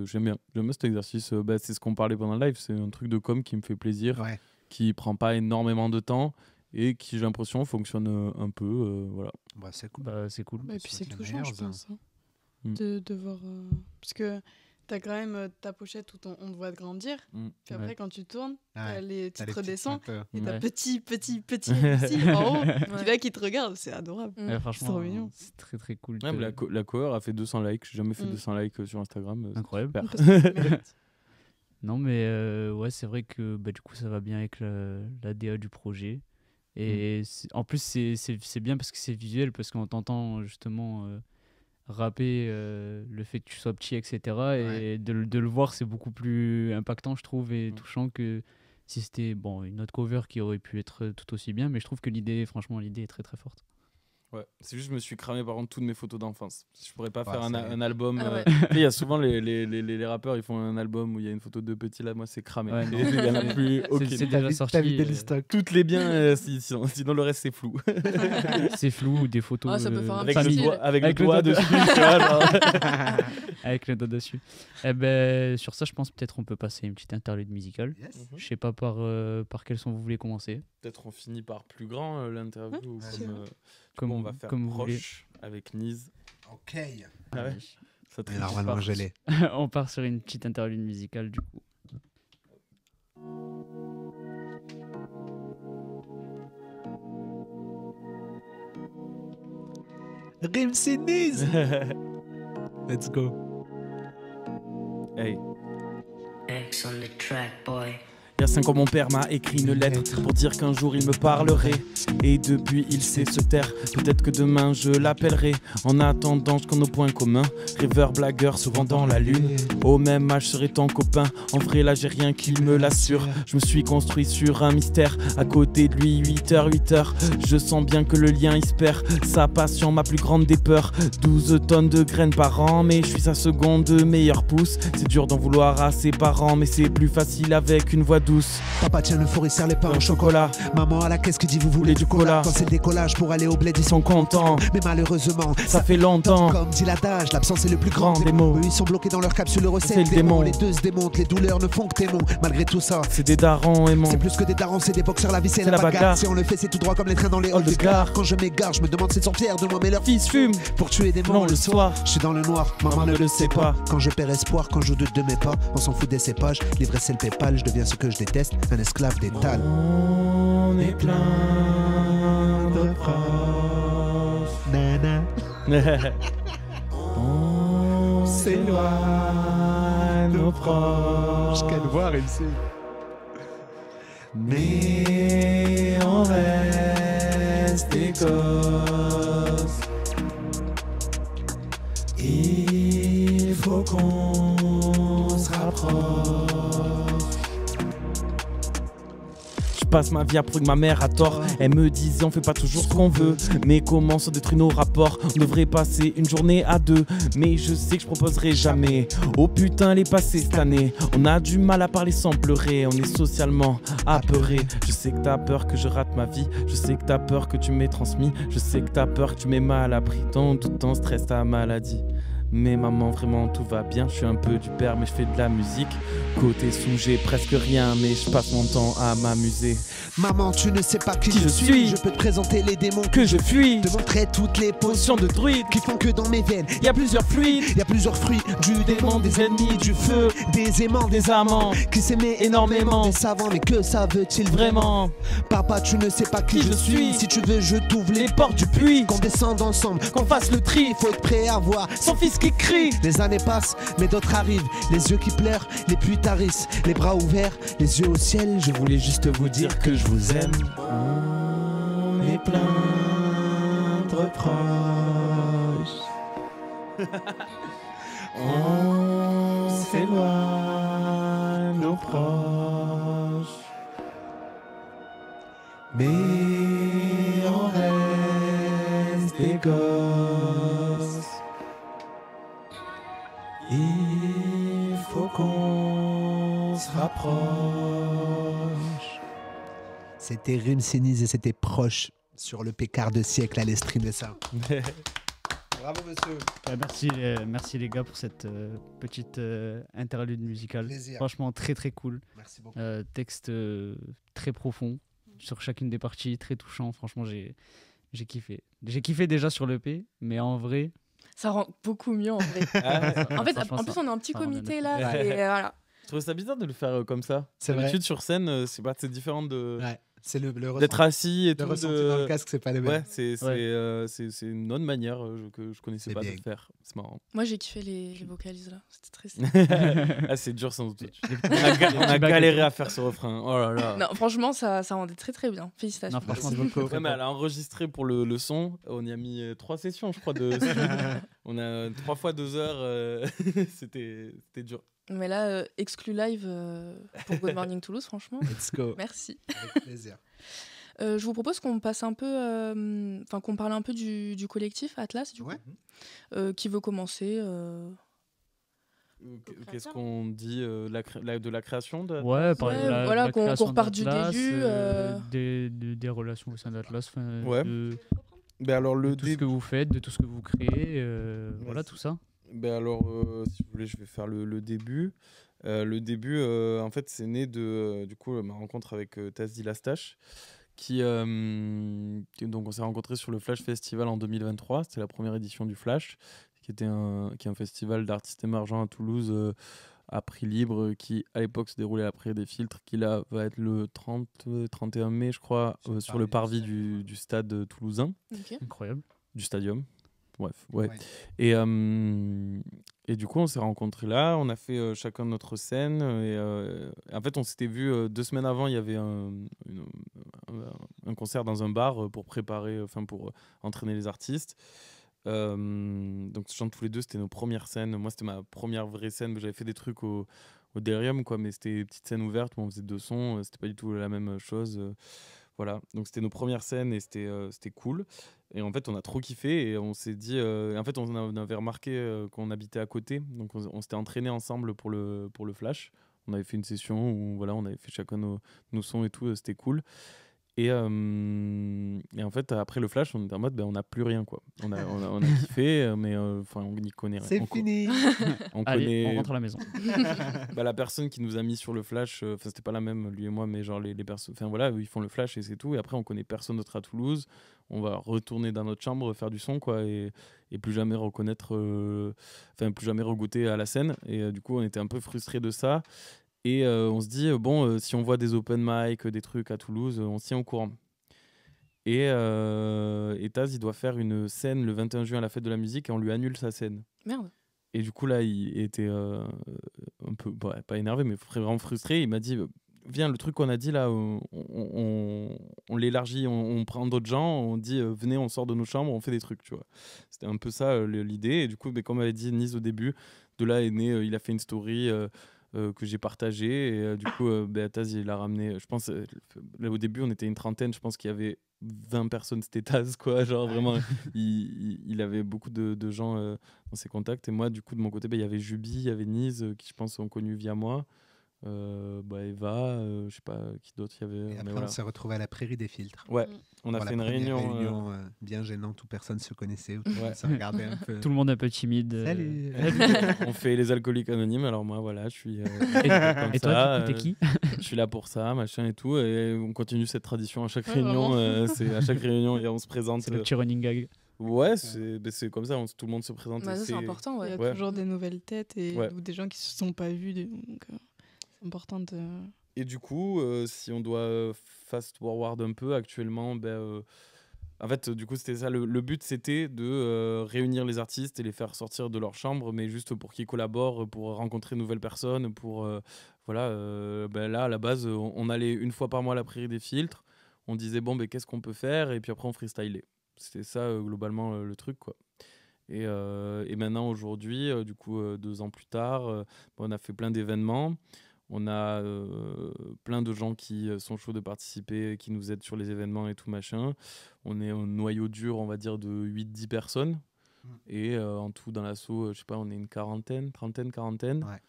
j'aime bien cet exercice. C'est ce qu'on parlait pendant le live. C'est un truc de com qui me fait plaisir, qui prend pas énormément de temps et qui, j'ai l'impression, fonctionne un peu. Voilà. C'est cool. C'est cool. Et puis c'est les touchant, meilleurs, je pense. hein. De voir. Parce que T'as quand même ta pochette où on te voit grandir. Puis après, quand tu tournes, tu redescends. Et t'as petit ici, en haut. Puis là, qui te regarde. C'est adorable. Franchement, c'est trop mignon. C'est très très cool. Même la cover a fait 200 likes. J'ai jamais fait 200 likes sur Instagram. Incroyable. Non, mais c'est vrai que du coup, ça va bien avec la DA du projet. Et en plus, c'est bien parce que c'est visuel, parce qu'on t'entend justement rapper le fait que tu sois petit, etc. Et de le voir, c'est beaucoup plus impactant, je trouve, et touchant que si c'était une autre cover qui aurait pu être tout aussi bien. Mais je trouve que l'idée est très très forte. Ouais, c'est juste que je me suis cramé par contre toutes mes photos d'enfance. Je pourrais pas faire un album. Il y a souvent les rappeurs, ils font un album où il y a une photo de petits, là, moi c'est cramé. Il y en a plus aucune. C'est déjà sorti. Toutes les biens, sinon le reste c'est flou. C'est flou, des photos ça peut faire un avec le doigt dessus. Avec le doigt dessus. Sur ça, je pense peut-être on peut passer une petite interlude musicale. Je sais pas par quel son vous voulez commencer. Peut-être on finit par plus grand l'interview. Comme on va faire comme proche avec Niz. Ok. Ah ouais. Ça Et normalement gelé. On part sur une petite interlude musicale du coup. Rimsi Niz. Let's go. Hey. X on the track, boy. Il y a 5 ans, mon père m'a écrit une lettre pour dire qu'un jour il me parlerait. Et depuis, il sait se taire. Peut-être que demain je l'appellerai. En attendant, je connais nos points communs. Rêveur, blagueur, souvent dans la lune. Au même âge, serait ton copain. En vrai, là, j'ai rien qui me l'assure. Je me suis construit sur un mystère. À côté de lui, 8h. Je sens bien que le lien il se perd. Sa passion, ma plus grande des peurs. 12 tonnes de graines par an. Mais je suis sa seconde meilleure pousse. C'est dur d'en vouloir à ses parents. Mais c'est plus facile avec une voix douce. Papa tient le four et serre les pains au chocolat. Maman à la caisse qui dit vous voulez du cola. Quand c'est le décollage pour aller au bled ils sont contents. Mais malheureusement ça fait longtemps. Comme dit l'adage, l'absence est le plus grand des mots. Eux ils sont bloqués dans leur capsule recette. C'est le démon. Les deux se démontent, les douleurs ne font que tes mots. Malgré tout ça, c'est des darons aimants. C'est plus que des darons, c'est des boxeurs, la vie c'est la bagarre. Si on le fait c'est tout droit comme les trains dans les halls de gare. Quand je m'égare, je me demande s'ils sont fiers de moi. Mais leur fils fume pour tuer des morts le soir. Je suis dans le noir, maman ne le sait pas. Quand je perds espoir, quand je doute de mes pas, on s'en fout des cépages. Livrer c'est le Paypal, je deviens ce que je déteste, un esclave d'étal. On est plein de proches. Nana. On s'éloigne nos proches. Quelle voix réussie. Mais on reste des gosses. Il faut qu'on se rapproche. Je passe ma vie à prouver que ma mère a tort. Elle me disait on fait pas toujours ce qu'on veut. Mais comment se détruire nos rapports? On devrait passer une journée à deux. Mais je sais que je proposerai jamais. Oh putain elle est passée cette année. On a du mal à parler sans pleurer. On est socialement apeuré. Je sais que t'as peur que je rate ma vie. Je sais que t'as peur que tu m'aies transmis. Je sais que t'as peur que tu m'aies mal appris. Ton tout ton stress, ta maladie. Mais maman vraiment tout va bien. Je suis un peu du père mais je fais de la musique. Côté sous j'ai presque rien. Mais je passe mon temps à m'amuser. Maman tu ne sais pas qui je suis. Je peux te présenter les démons que je fuis. Te montrer toutes les potions de druide qui font que dans mes veines y a plusieurs fluides. Y a plusieurs fruits. Du démon, des ennemis, du feu, des aimants, des amants qui s'aimaient énormément. Des savants mais que ça veut-il vraiment? Papa tu ne sais pas qui je suis. Si tu veux je t'ouvre les portes du puits. Qu'on descende ensemble, qu'on fasse le tri. Faut être prêt à voir son fils qui crie. Les années passent mais d'autres arrivent. Les yeux qui pleurent, les pluies tarissent. Les bras ouverts, les yeux au ciel. Je voulais juste vous dire que je vous aime. On est plein de proches. On s'éloigne nos proches. Mais on reste des gosses. Il faut qu'on se rapproche. C'était Rimsi Niz et c'était proche sur le Pécard de siècle. Allez streamer ça. Bravo monsieur. Merci les gars pour cette petite interlude musicale. Plaisir. Franchement très très cool. Merci beaucoup. Texte très profond sur chacune des parties, très touchant. Franchement j'ai kiffé. J'ai kiffé déjà sur l'EP, mais en vrai Ça rend beaucoup mieux en vrai. En fait, en plus, on a un petit comité là. Ouais. Et voilà. Je trouvais ça bizarre de le faire comme ça. C'est vrai. D'habitude, sur scène, c'est différent de Ouais. C'est le d'être ressenti, assis et le tout. ressenti dans le casque, c'est pas le même. Ouais, c'est une autre manière que je connaissais C'est pas bien. de faire. C'est marrant. Moi, j'ai kiffé les vocalises là. C'était très stylé. Ah, c'est dur sans doute. On a galéré à faire ce refrain. Oh là là. Non, franchement, ça rendait très très bien. Félicitations. Non, franchement, Merci beaucoup. Ouais, mais elle a enregistré pour le son. On y a mis 3 sessions, je crois. On a 3 fois 2 heures. C'était dur. Mais là, exclu live pour Good Morning Toulouse, franchement. Let's go. Merci. Avec plaisir. Je vous propose qu'on passe un peu, qu'on parle un peu du collectif Atlas, du coup. Ouais. Qui veut commencer Qu'est-ce qu'on dit de la création de Ouais, par Ouais, la, voilà, la qu'on création reparte du d'Atlas, début, des relations au sein d'Atlas, Ouais. Ben alors de tout ce que vous faites, de tout ce que vous créez, voilà tout ça. Ben alors, si vous voulez, je vais faire le début. Le début, en fait, c'est né de du coup ma rencontre avec Tazdi Lastache, donc on s'est rencontrés sur le Flash Festival en 2023. C'était la première édition du Flash, qui est un festival d'artistes émergents à Toulouse à prix libre, qui à l'époque se déroulait à la Prairie des Filtres, qui là va être le 31 mai, je crois, sur le parvis du stade toulousain, Ok. Incroyable. du stadium. Bref, ouais. Ouais. Et du coup, on s'est rencontrés là, on a fait chacun notre scène. En fait, on s'était vu 2 semaines avant, il y avait un concert dans un bar pour préparer, pour entraîner les artistes. Donc, sachant que tous les deux, c'était nos premières scènes. Moi, c'était ma première vraie scène. J'avais fait des trucs au Delirium, quoi, mais c'était des petites scènes ouvertes où on faisait 2 sons. C'était pas du tout la même chose. Voilà, donc c'était nos premières scènes et c'était cool. Et en fait, on a trop kiffé et on s'est dit. En fait, on avait remarqué qu'on habitait à côté, donc on s'était entraînés ensemble pour le Flash. On avait fait une session où voilà, on avait fait chacun nos sons et tout, c'était cool. Et en fait, après le Flash, on était en mode, on n'a plus rien, quoi. On a kiffé, mais on n'y connaît rien. C'est fini. On Allez, connaît on rentre à la maison. la personne qui nous a mis sur le Flash, c'était pas la même, lui et moi, mais genre les personnes, voilà, ils font le Flash et c'est tout. Et après, on connaît personne d'autre à Toulouse. On va retourner dans notre chambre, faire du son, quoi, et plus jamais reconnaître, plus jamais regoûter à la scène. Et du coup, on était un peu frustrés de ça. Et on se dit, si on voit des open mic, des trucs à Toulouse, on se tient au courant. Et Taz, il doit faire une scène le 21 juin à la fête de la musique et on lui annule sa scène. Merde. Et du coup, là, il était un peu, pas énervé, mais vraiment frustré. Il m'a dit, viens, le truc qu'on a dit là, on l'élargit, on prend d'autres gens, on dit, venez, on sort de nos chambres, on fait des trucs, tu vois. C'était un peu ça l'idée. Et du coup, comme avait dit Nice au début, de là est né, il a fait une story que j'ai partagée. Et du coup, Taz, il a ramené, je pense, là au début, on était une trentaine, je pense qu'il y avait 20 personnes, c'était Taz, quoi. Genre vraiment, il avait beaucoup de gens dans ses contacts. Et moi, du coup, de mon côté, il y avait Jubi, il y avait Nice, qui je pense ont connu via moi. Eva, je sais pas qui d'autre il y avait. Et après, mais on voilà. s'est retrouvé à la Prairie des Filtres. Ouais, on a Pour fait la une première réunion. bien gênante où personne se connaissait, où Ouais. on se regardait un peu. Tout le monde un peu timide. Salut. On fait les alcooliques anonymes. Alors moi, voilà, je suis. Comme Et toi, ça, du coup, t'es qui je suis là pour ça, machin et tout. Et on continue cette tradition à chaque Ouais, réunion. vraiment. C'est à chaque réunion et on se présente. C'est le petit running gag. Ouais, c'est comme ça. Tout le monde se présente. Bah, et ça, c'est important, Il y ouais. a Ouais. toujours des nouvelles têtes Ouais. ou des gens qui se sont pas vus. Donc, c'est important de. Et du coup, si on doit fast-forward un peu, actuellement, en fait, du coup, c'était ça. Le but, c'était de réunir les artistes et les faire sortir de leur chambre, mais juste pour qu'ils collaborent, pour rencontrer de nouvelles personnes, pour... là, à la base, on allait une fois par mois à la Prairie des Filtres. On disait, qu'est-ce qu'on peut faire? Et puis après, on freestylait. C'était ça, globalement, le truc, quoi. Et maintenant, aujourd'hui, du coup, 2 ans plus tard, on a fait plein d'événements. On a plein de gens qui sont chauds de participer, qui nous aident sur les événements et tout machin. On est un noyau dur, on va dire, de 8-10 personnes. Et en tout, dans l'asso, je sais pas, on est une quarantaine. Ouais.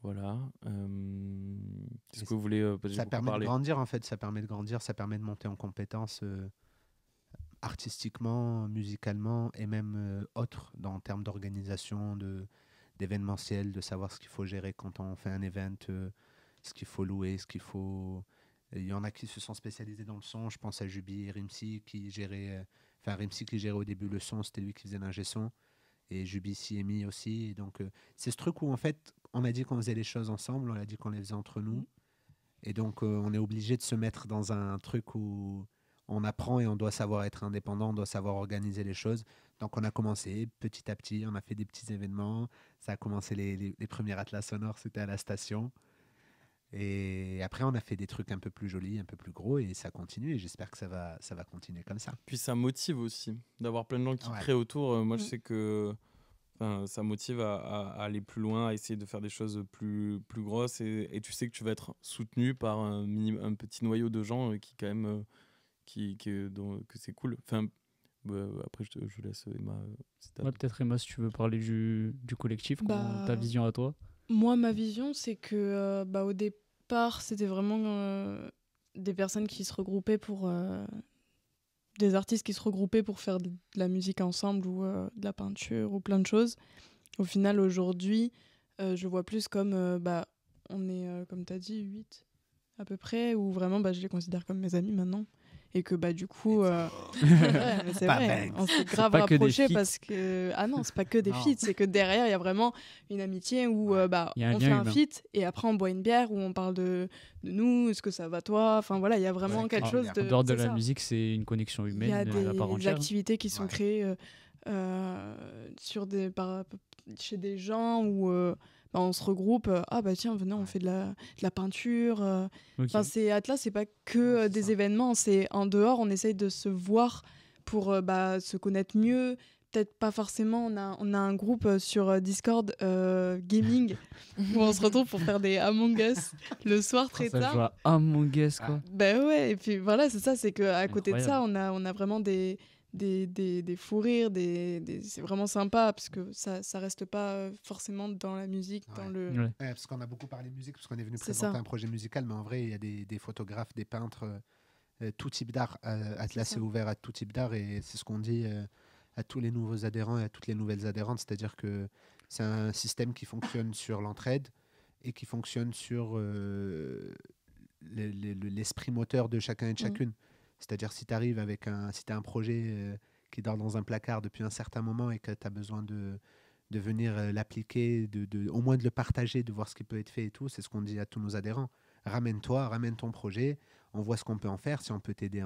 Voilà. Qu'est-ce que vous voulez Ça permet de grandir, en fait. Ça permet de monter en compétences artistiquement, musicalement et même autres, en termes d'organisation, d'événementiel, de savoir ce qu'il faut gérer quand on fait un event, ce qu'il faut louer, ce qu'il faut... Il y en a qui se sont spécialisés dans le son. Je pense à Jubi et Rimsi qui géraient... Rimsi qui gérait au début le son, c'était lui qui faisait l'ingé son. et Jubi s'y est mis aussi. Et donc, c'est ce truc où, en fait, on a dit qu'on faisait les choses ensemble, on a dit qu'on les faisait entre nous. Et donc, on est obligé de se mettre dans un truc où on apprend et on doit savoir être indépendant, on doit savoir organiser les choses. Donc, on a commencé petit à petit, on a fait des petits événements. Ça a commencé les premiers Atlas sonores, c'était à la station. Et après, on a fait des trucs un peu plus jolis, un peu plus gros, et ça continue. Et j'espère que ça va continuer comme ça. Puis ça motive aussi d'avoir plein de gens qui Ouais. créent autour. Moi, je sais que ça motive à aller plus loin, à essayer de faire des choses plus grosses. Et tu sais que tu vas être soutenu par un petit noyau de gens qui, quand même, que c'est cool. Enfin, après, je laisse Emma. Si t'as- Ouais, peut-être Emma, si tu veux parler du collectif, Bah, ta vision à toi. Moi, ma vision, c'est que au départ, c'était vraiment des personnes qui se regroupaient pour. Des artistes qui se regroupaient pour faire de la musique ensemble ou de la peinture ou plein de choses. Au final, aujourd'hui, je vois plus comme. On est, comme tu as dit, 8 à peu près, où vraiment, je les considère comme mes amis maintenant. Et que du coup, c'est vrai, mais c'est Pas vrai, dingue. on s'est grave pas que des rapprochés feats. parce que non, c'est pas que des Non. feats, c'est que derrière il y a vraiment une amitié où Il y a un on lien fait un humain. feat et après on boit une bière où on parle de nous, est-ce que ça va toi, enfin voilà, il y a vraiment Ouais, quelque clairement. chose de. En dehors de c'est la ça. musique, c'est une connexion Il humaine y a à part des entière. activités qui sont Ouais. créées chez des gens où on se regroupe. Tiens, venez, on Ouais. fait de la peinture. Ok. Enfin, c'est Atlas, c'est pas que Ouais, c'est des ça. événements, c'est en dehors, on essaye de se voir pour se connaître mieux. Peut-être pas forcément, on a un groupe sur Discord gaming où on se retrouve pour faire des Among Us le soir très Ça joue tard. à Among Us, quoi. Ben ouais, et puis voilà, c'est ça, c'est qu'à côté de ça, Incroyable. on a vraiment des fous rires, c'est vraiment sympa parce que ça reste pas forcément dans la musique, dans Ouais. le. Ouais. Ouais, parce qu'on a beaucoup parlé musique, parce qu'on est venu C'est présenter ça. un projet musical, mais en vrai, il y a des photographes, des peintres, tout type d'art. Atlas ça. est ouvert à tout type d'art, et c'est ce qu'on dit à tous les nouveaux adhérents et à toutes les nouvelles adhérentes, c'est-à-dire que c'est un système qui fonctionne sur l'entraide et qui fonctionne sur l'esprit moteur de chacun et de Mhm. chacune. C'est-à-dire si tu arrives si tu as un projet qui dort dans un placard depuis un certain moment et que tu as besoin de venir l'appliquer, au moins de le partager, de voir ce qui peut être fait et tout, c'est ce qu'on dit à tous nos adhérents. Ramène-toi, ramène ton projet, on voit ce qu'on peut en faire, si on peut t'aider,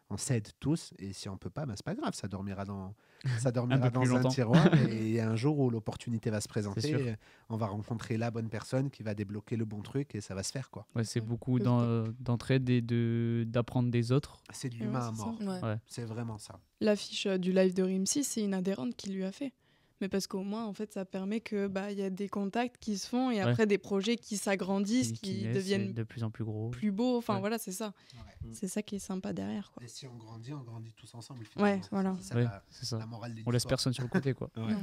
on s'aide tous, et si on peut pas, c'est pas grave, ça dormira dans peu plus un longtemps. tiroir, et un jour où l'opportunité va se sûr. présenter, on va rencontrer la bonne personne qui va débloquer le bon truc, et ça va se faire, quoi. Ouais, c'est Ouais, beaucoup que d'entraide et d'apprendre des autres. C'est de Ouais, l'humain à c'est ça. mort, Ouais. Ouais. c'est vraiment ça. L'affiche du live de Rimsi, c'est une adhérente qui lui a fait. Mais parce qu'au moins, en fait, ça permet que y a des contacts qui se font et Ouais. après des projets qui s'agrandissent, qui naissent deviennent de plus en plus gros. plus beaux. Enfin, Ouais. voilà, c'est ça. Ouais. C'est ça qui est sympa derrière, quoi. Et si on grandit tous ensemble. Ouais, voilà. C'est ça, Ouais, c'est ça. la morale de On laisse l'histoire. personne sur le côté, quoi. Ouais.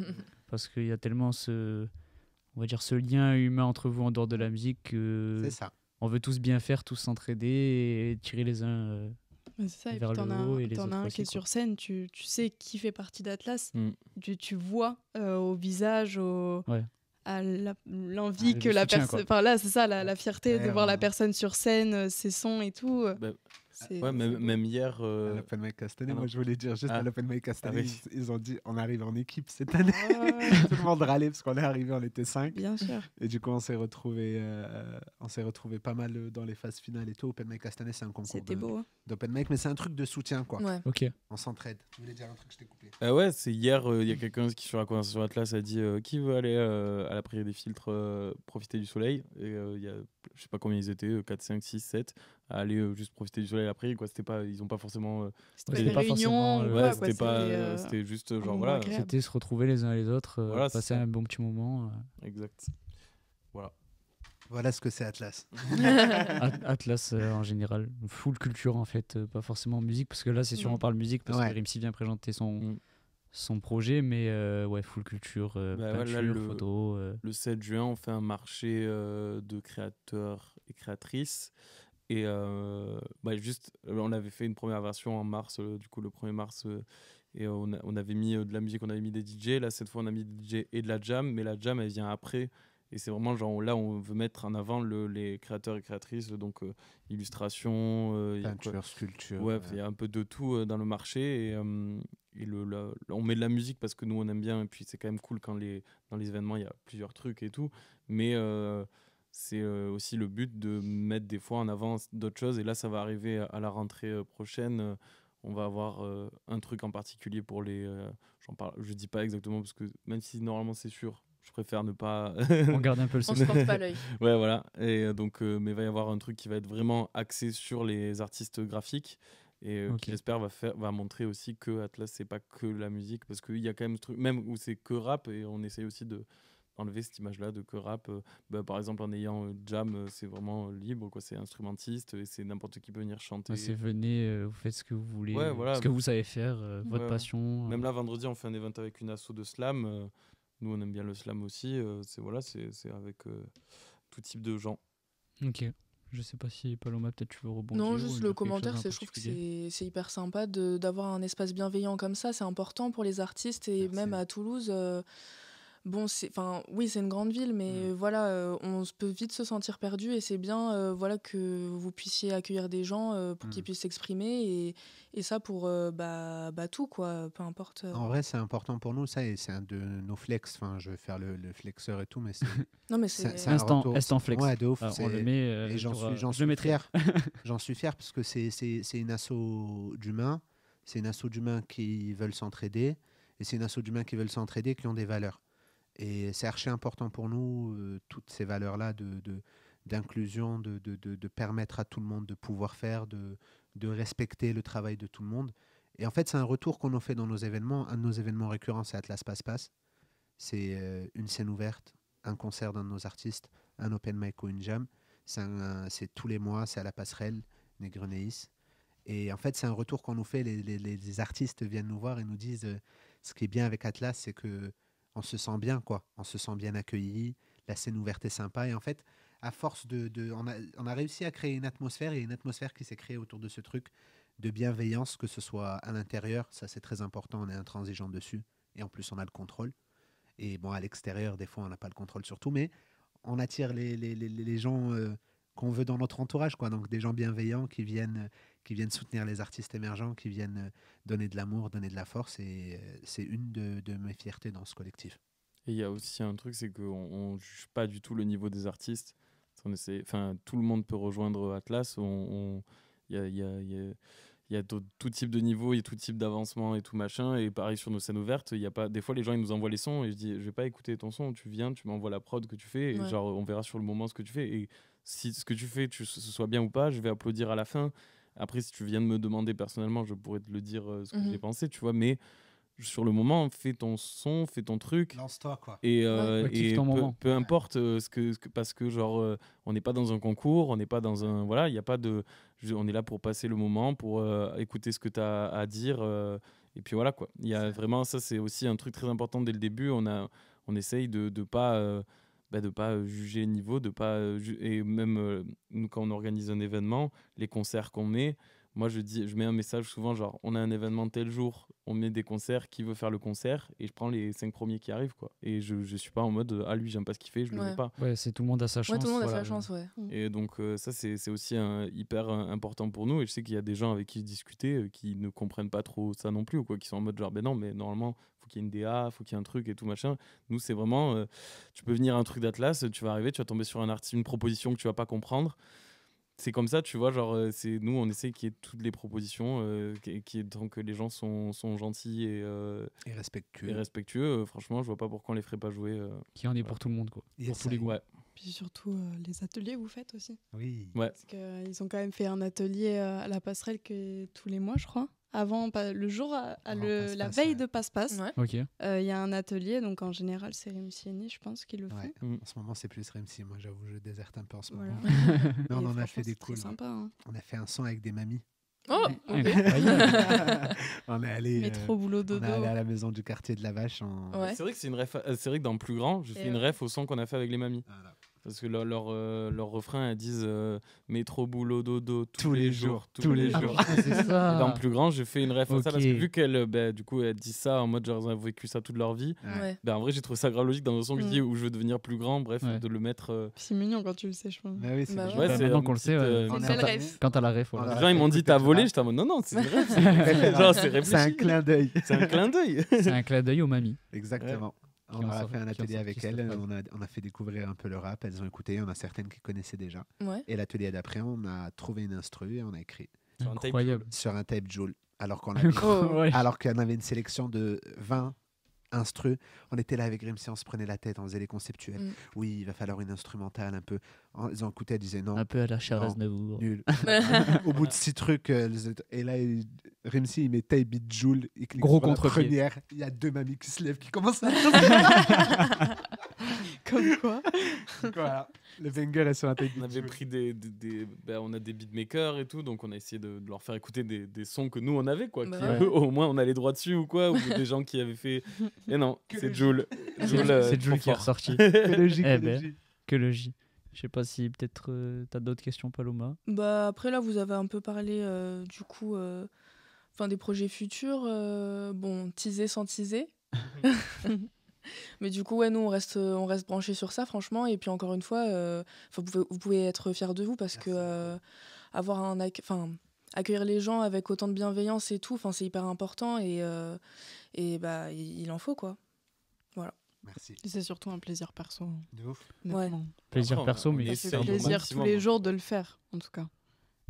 Parce qu'il y a tellement on va dire, ce lien humain entre vous en dehors de la musique C'est que ça. on veut tous bien faire, tous s'entraider et tirer les uns. Ouais, c'est ça. Et vers puis le t'en as, haut et les t'en as autres un aussi, qui est quoi. sur scène, tu sais qui fait partie d'Atlas. Mm. Tu vois au visage, Ouais. à l'envie Ah, que le la soutien, personne. quoi. Enfin là, c'est ça, la fierté de Ouais, voir la ouais. personne sur scène, ses sons et tout. Bah, C'est- ouais, c'est même, beau. même hier. À l'Open Mic Castanet, ah moi non. je voulais dire juste Ah. à l'Open Mic Castanet, Ah oui. ils ont dit on arrive en équipe cette année. Tout le monde râlait parce qu'on est arrivé, on était 5. Bien sûr. Et du coup, on s'est retrouvés pas mal dans les phases finales et tout. Open Mic Castanet, c'est un concours C'était beau. Hein. d'Open Mic, mais c'est un truc de soutien, quoi. Ouais. Ok. On s'entraide. Tu voulais dire un truc, je t'ai coupé. Ouais, c'est hier, il y a quelqu'un qui sur la conversation Atlas a dit qui veut aller à la prière des filtres profiter du soleil. Et il y a, je sais pas combien ils étaient, 4, 5, 6, 7, à aller juste profiter du soleil après. Quoi. C'était pas, ils ont pas forcément. C'était Ouais, pas c'était une pas réunion forcément, ou Ouais, quoi, c'était quoi, pas. C'était juste genre moment voilà. agréable. C'était se retrouver les uns les autres, Voilà, c'est passer ça. un bon petit moment. Exact. Voilà. Voilà ce que c'est Atlas. Atlas en général, full culture en fait, pas forcément musique, parce que là c'est sûr on parle musique parce Ouais. que Rimsi vient présenter Mm. son projet, mais ouais, full culture, Bah ouais, là, peinture, photo. Le 7 juin, on fait un marché de créateurs et créatrices. Et juste, on avait fait une première version en mars, du coup le 1er mars, et on avait mis de la musique, on avait mis des DJ. Là, cette fois, on a mis des DJ et de la jam, mais la jam, elle vient après. Et c'est vraiment genre là on veut mettre en avant les créateurs et créatrices, donc illustration, peinture, sculpture. Ouais, il y a un peu de tout dans le marché et on met de la musique parce que nous on aime bien et puis c'est quand même cool quand dans les événements il y a plusieurs trucs et tout, mais c'est aussi le but de mettre des fois en avant d'autres choses, et là ça va arriver à la rentrée prochaine. On va avoir un truc en particulier pour les j'en parle, je dis pas exactement parce que même si normalement c'est sûr, je préfère ne pas On garde un peu le On se secret. porte pas l'œil. ouais, voilà. Et donc, mais il va y avoir un truc qui va être vraiment axé sur les artistes graphiques et Ok. qui, j'espère, va montrer aussi que Atlas, c'est pas que la musique, parce qu'il y a quand même ce truc, même où c'est que rap, et on essaye aussi d'enlever cette image-là de que rap. Par exemple, en ayant Jam, c'est vraiment libre, quoi. C'est instrumentiste et c'est n'importe qui peut venir chanter. Ouais, c'est venez, vous faites ce que vous voulez, Ouais, voilà. ce que vous savez faire, votre Ouais. passion. Même là, vendredi, on fait un event avec une asso de slam. Nous, on aime bien le slam aussi. C'est avec tout type de gens. Ok. Je sais pas si Paloma, peut-être tu veux rebondir. Non, ou juste dire le quelque commentaire, chose en je trouve que particulier. c'est hyper sympa d'avoir un espace bienveillant comme ça. C'est important pour les artistes et Merci. même à Toulouse. Bon, oui, c'est une grande ville, mais voilà, on peut vite se sentir perdu et c'est bien voilà, que vous puissiez accueillir des gens pour qu'ils puissent s'exprimer et ça pour tout, quoi, peu importe. En vrai, c'est important pour nous, ça, et c'est un de nos flex. Enfin, je vais faire le flexeur et tout, mais c'est Non, mais c'est un retour. Instant flex. Ouais, de ouf. Alors, on c'est- le met. Et j'en pour, suis, j'en je suis le mettrai. fier. J'en suis fier parce que c'est une asso d'humains. C'est une asso d'humains qui veulent s'entraider. Et c'est une asso d'humains qui veulent s'entraider, qui ont des valeurs. Et c'est archi important pour nous, toutes ces valeurs-là d'inclusion, de permettre à tout le monde de pouvoir faire, de respecter le travail de tout le monde. Et en fait, c'est un retour qu'on nous fait dans nos événements. Un de nos événements récurrents, c'est Atlas Passe-Passe. C'est une scène ouverte, un concert d'un de nos artistes, un open mic ou une jam. C'est tous les mois, c'est à la passerelle, Negreneis. Et en fait, c'est un retour qu'on nous fait. Les artistes viennent nous voir et nous disent ce qui est bien avec Atlas, c'est que on se sent bien, quoi. On se sent bien accueilli. La scène ouverte est sympa. Et en fait, à force on a réussi à créer une atmosphère, et une atmosphère qui s'est créée autour de ce truc de bienveillance, que ce soit à l'intérieur, ça c'est très important, on est intransigeant dessus. Et en plus, on a le contrôle. Et bon, à l'extérieur, des fois, on n'a pas le contrôle sur tout, mais on attire les gens qu'on veut dans notre entourage, quoi. Donc des gens bienveillants qui viennent soutenir les artistes émergents, qui viennent donner de l'amour, donner de la force, et c'est une de mes fiertés dans ce collectif. Et il y a aussi un truc, c'est qu'on ne juge pas du tout le niveau des artistes. Tout le monde peut rejoindre Atlas. Il y a tout type de niveau, il y a tout type d'avancement et tout machin. Et pareil sur nos scènes ouvertes, il y a pas, des fois les gens ils nous envoient les sons et je dis je vais pas écouter ton son, tu viens, tu m'envoies la prod que tu fais et Ouais. genre on verra sur le moment ce que tu fais. Et si ce que tu fais, ce soit bien ou pas, je vais applaudir à la fin. Après, si tu viens de me demander personnellement, je pourrais te le dire ce que j'ai pensé, tu vois. Mais sur le moment, fais ton son, fais ton truc. Lance-toi, quoi. Et, Ouais, kiffe ton moment. peu importe parce que genre on n'est pas dans un concours, on n'est pas dans un voilà, il y a pas de on est là pour passer le moment, pour écouter ce que tu as à dire et puis voilà quoi. Il y a vraiment ça, c'est aussi un truc très important dès le début, on essaye de pas juger le niveau, de pas et même nous quand on organise un événement, les concerts qu'on met, moi je mets un message souvent genre on a un événement tel jour, on met des concerts, qui veut faire le concert, et je prends les 5 premiers qui arrivent quoi. Et je suis pas en mode lui j'aime pas ce qu'il fait, je le mets pas. Ouais, c'est tout le monde a sa chance. Ouais, tout le monde a voilà. sa chance, ouais. Et donc ça c'est aussi hyper important pour nous, et je sais qu'il y a des gens avec qui je discutais qui ne comprennent pas trop ça non plus, ou quoi, qui sont en mode genre ben non mais normalement faut qu'il y ait une DA, faut qu'il y ait un truc et tout machin. Nous c'est vraiment tu peux venir à un truc d'Atlas, tu vas arriver, tu vas tomber sur un artiste, une proposition que tu vas pas comprendre. C'est comme ça, tu vois, genre, nous, on essaie qu'il y ait toutes les propositions, tant que les gens sont gentils et respectueux. Franchement, je vois pas pourquoi on les ferait pas jouer. Qui en est pour tout le monde, quoi. Yes, pour tous les goûts. Ouais. Puis surtout, les ateliers vous faites aussi. Oui. Ouais. Parce qu'ils ont quand même fait un atelier à la passerelle tous les mois, je crois. Avant, le jour, la veille de Passe-Passe, Ouais. Ok. il y a un atelier. Donc en général, c'est Rimsi et Ni, je pense, qui le font. Ouais. En ce moment, c'est plus Remsi. Moi, j'avoue, je déserte un peu en ce Voilà. moment. Mais on Et en a franchement, fait des c'est très cools. sympa, hein. On a fait un son avec des mamies. Oh, ok. Incroyable. On est allé, Métro, boulot, on dodo. est allé à la maison du quartier de la Vache. Ouais. C'est vrai que c'est une ref. C'est vrai que dans Plus Grand, j'ai fait Et une ref au son qu'on a fait avec les mamies. Voilà. Parce que leur refrain, elles disent métro, boulot, dodo, tous les jours. C'est ça. Et dans Plus Grand, j'ai fait une ref à ça parce que Ok. vu qu'elles du coup, elles disent ça en mode genre, elles ont vécu ça toute leur vie. Ouais. En vrai, j'ai trouvé ça grave logique dans le son que je dis où je veux devenir plus grand. Bref, Ouais. de le mettre. C'est mignon quand tu le sais, je pense. Bah oui, c'est Bah déjà- Ouais, ouais. c'est Maintenant une qu'on le sait, petite, C'est On une est belle entamé. ref. Quand t'as la ref, On voilà. a- Les gens ils m'ont dit t'as volé, j'étais en mode non, c'est vrai. Genre c'est réfléchi. C'est un clin d'œil. C'est un clin d'œil. C'est un clin d'œil aux mamies. Exactement. Qui On ont a sorti- fait un qui ont atelier sorti avec cette elles, phrase. on a fait découvrir un peu le rap, elles ont écouté, on a certaines qui connaissaient déjà. Ouais. Et l'atelier d'après, on a trouvé une instru et on a écrit Sur un tape Incroyable. sur un tape Joule. Alors qu'on avait, Ouais. alors qu'on avait une sélection de 20 instrus. On était là avec Grimsy, on se prenait la tête, on faisait les conceptuels. Mm. Oui, il va falloir une instrumentale un peu. Ils ont écouté, elles disaient non, Un peu à la Charles Non. Aznavour. nul. Au bout de 6 trucs, et là, Rimsy, il met tape beat Joule. Il clique Gros sur la contre-pied. première. Il y a 2 mamies qui se lèvent, qui commencent à Comme quoi. voilà. Le banger est sur un tape On beat avait Joule. pris on a des beatmakers et tout, donc on a essayé de leur faire écouter des sons que nous on avait quoi. Bah Qui, ouais. au moins on a les droits dessus ou quoi, ou des gens qui avaient fait. Et non, Que c'est le Joule. C'est Joule Jules qui est fort. ressorti. Que le J, Eh que le ben. J. Que le J. Je sais pas si peut-être t'as d'autres questions, Paloma. Bah après là vous avez un peu parlé du coup des projets futurs bon teaser sans teaser. Mais du coup ouais nous on reste branchés sur ça franchement et puis encore une fois vous pouvez être fiers de vous parce Merci. que avoir accueillir les gens avec autant de bienveillance et tout c'est hyper important et bah il en faut quoi. Merci. C'est surtout un plaisir perso. De ouf. honnêtement. Plaisir Après, perso, on mais Ça essaye fait au plaisir maximum, tous les hein. jours de le faire, en tout cas.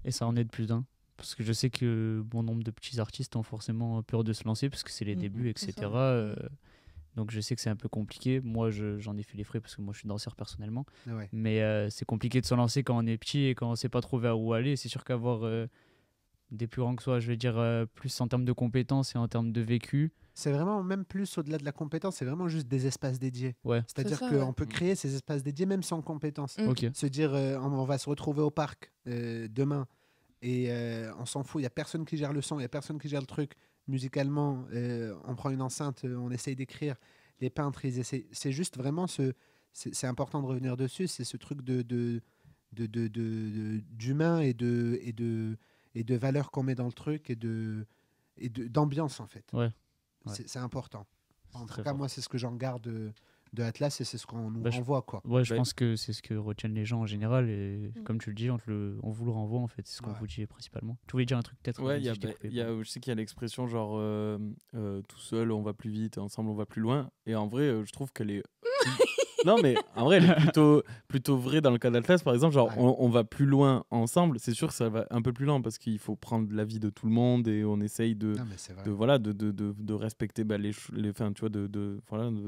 et ça en aide plus d'un. Parce que je sais que bon nombre de petits artistes ont forcément peur de se lancer parce que c'est les Mhm, débuts, c'est etc. ça. Donc je sais que c'est un peu compliqué. Moi, j'en ai fait les frais parce que moi, je suis danseur personnellement. Ouais. Mais c'est compliqué de se lancer quand on est petit et quand on sait pas trop vers où aller. C'est sûr qu'avoir des plus grands que soi, je vais dire plus en termes de compétences et en termes de vécu. C'est vraiment même plus au-delà de la compétence, c'est vraiment juste des espaces dédiés. Ouais. C'est-à-dire ça, qu'on ouais. peut créer ces espaces dédiés même sans compétences. Mm. Ok. Se dire on va se retrouver au parc demain et on s'en fout, il n'y a personne qui gère le son, il n'y a personne qui gère le truc. Musicalement, on prend une enceinte, on essaye d'écrire. Les peintres, ils essaient. C'est juste vraiment c'est important de revenir dessus, c'est ce truc d'humain et de valeur qu'on met dans le truc et d'ambiance en fait. Ouais. Ouais. C'est important. En tout Très cas, fort. moi, c'est ce que j'en garde de Atlas et c'est ce qu'on nous Bah, je- renvoie. Quoi. Ouais, je Ouais. pense que c'est ce que retiennent les gens en général. Et comme tu le dis, on vous le renvoie en fait. C'est ce qu'on Ouais. vous dit principalement. Tu voulais dire un truc peut-être Ouais, vas-y, je t'ai coupé, pardon. je sais qu'il y a l'expression genre tout seul on va plus vite et ensemble on va plus loin. Et en vrai, je trouve qu'elle est. Non, mais en vrai, elle est plutôt vraie dans le cas d'Atlas, par exemple. Genre, Ouais. on va plus loin ensemble. C'est sûr que ça va un peu plus lent parce qu'il faut prendre l'avis de tout le monde et on essaye de, Non, mais c'est vrai. de respecter tu vois, de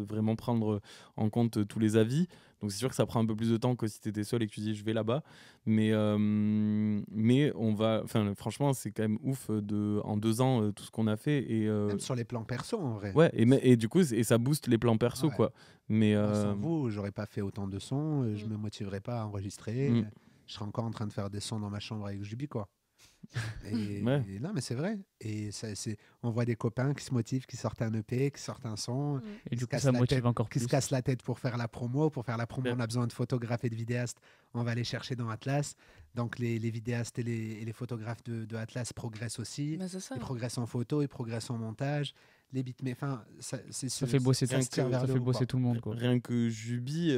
vraiment prendre en compte tous les avis. Donc c'est sûr que ça prend un peu plus de temps que si tu étais seul et que tu dis je vais là-bas. Mais on va. Enfin, franchement, c'est quand même ouf en 2 ans tout ce qu'on a fait. Et, Même sur les plans perso, en vrai. ouais, et du coup, ça booste les plans perso, Ouais. quoi. Mais Moi, sans vous, j'aurais pas fait autant de sons, je me motiverais pas à enregistrer. Mm. Je serais encore en train de faire des sons dans ma chambre avec Jubi, quoi. Ouais. Et non, mais c'est vrai. Et on voit des copains qui se motivent, qui sortent un EP, qui sortent un son, Et qui du se coup, cassent ça la motive tête, encore qui plus. se cassent la tête pour faire la promo. Pour faire la promo, Ouais. on a besoin de photographes et de vidéastes. On va les chercher dans Atlas. Donc les vidéastes et les photographes de Atlas progressent aussi. Bah, c'est ça. Ils progressent en photo, ils progressent en montage. Les beatmakers, Ça fait bosser, ça se tire vers ça le fait haut, bosser quoi. tout le monde. Quoi. Rien que Jubi,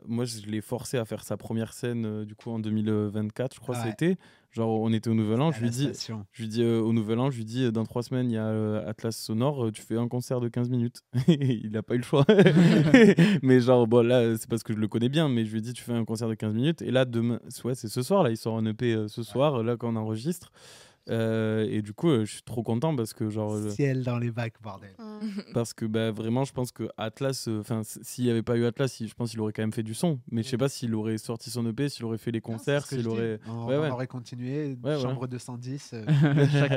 moi je l'ai forcé à faire sa première scène du coup en 2024, je crois que Ouais. c'était. Genre on était au Nouvel An, À la station. je lui dis au Nouvel An, je lui dis dans 3 semaines il y a Atlas Sonore, tu fais un concert de 15 minutes. Il n'a pas eu le choix. Mais genre bon là c'est parce que je le connais bien, mais je lui ai dit tu fais un concert de 15 minutes et là demain, ouais, c'est ce soir là, il sort un EP ce soir là quand on enregistre. Et du coup je suis trop content parce que genre Ciel dans les bacs, bordel. parce que bah, vraiment je pense que Atlas s'il n'y avait pas eu Atlas je pense qu'il aurait quand même fait du son mais je sais pas s'il aurait sorti son EP, s'il aurait fait les concerts, C'est ce que s'il je dis. aurait On Ouais. aurait continué, Ouais, chambre 210.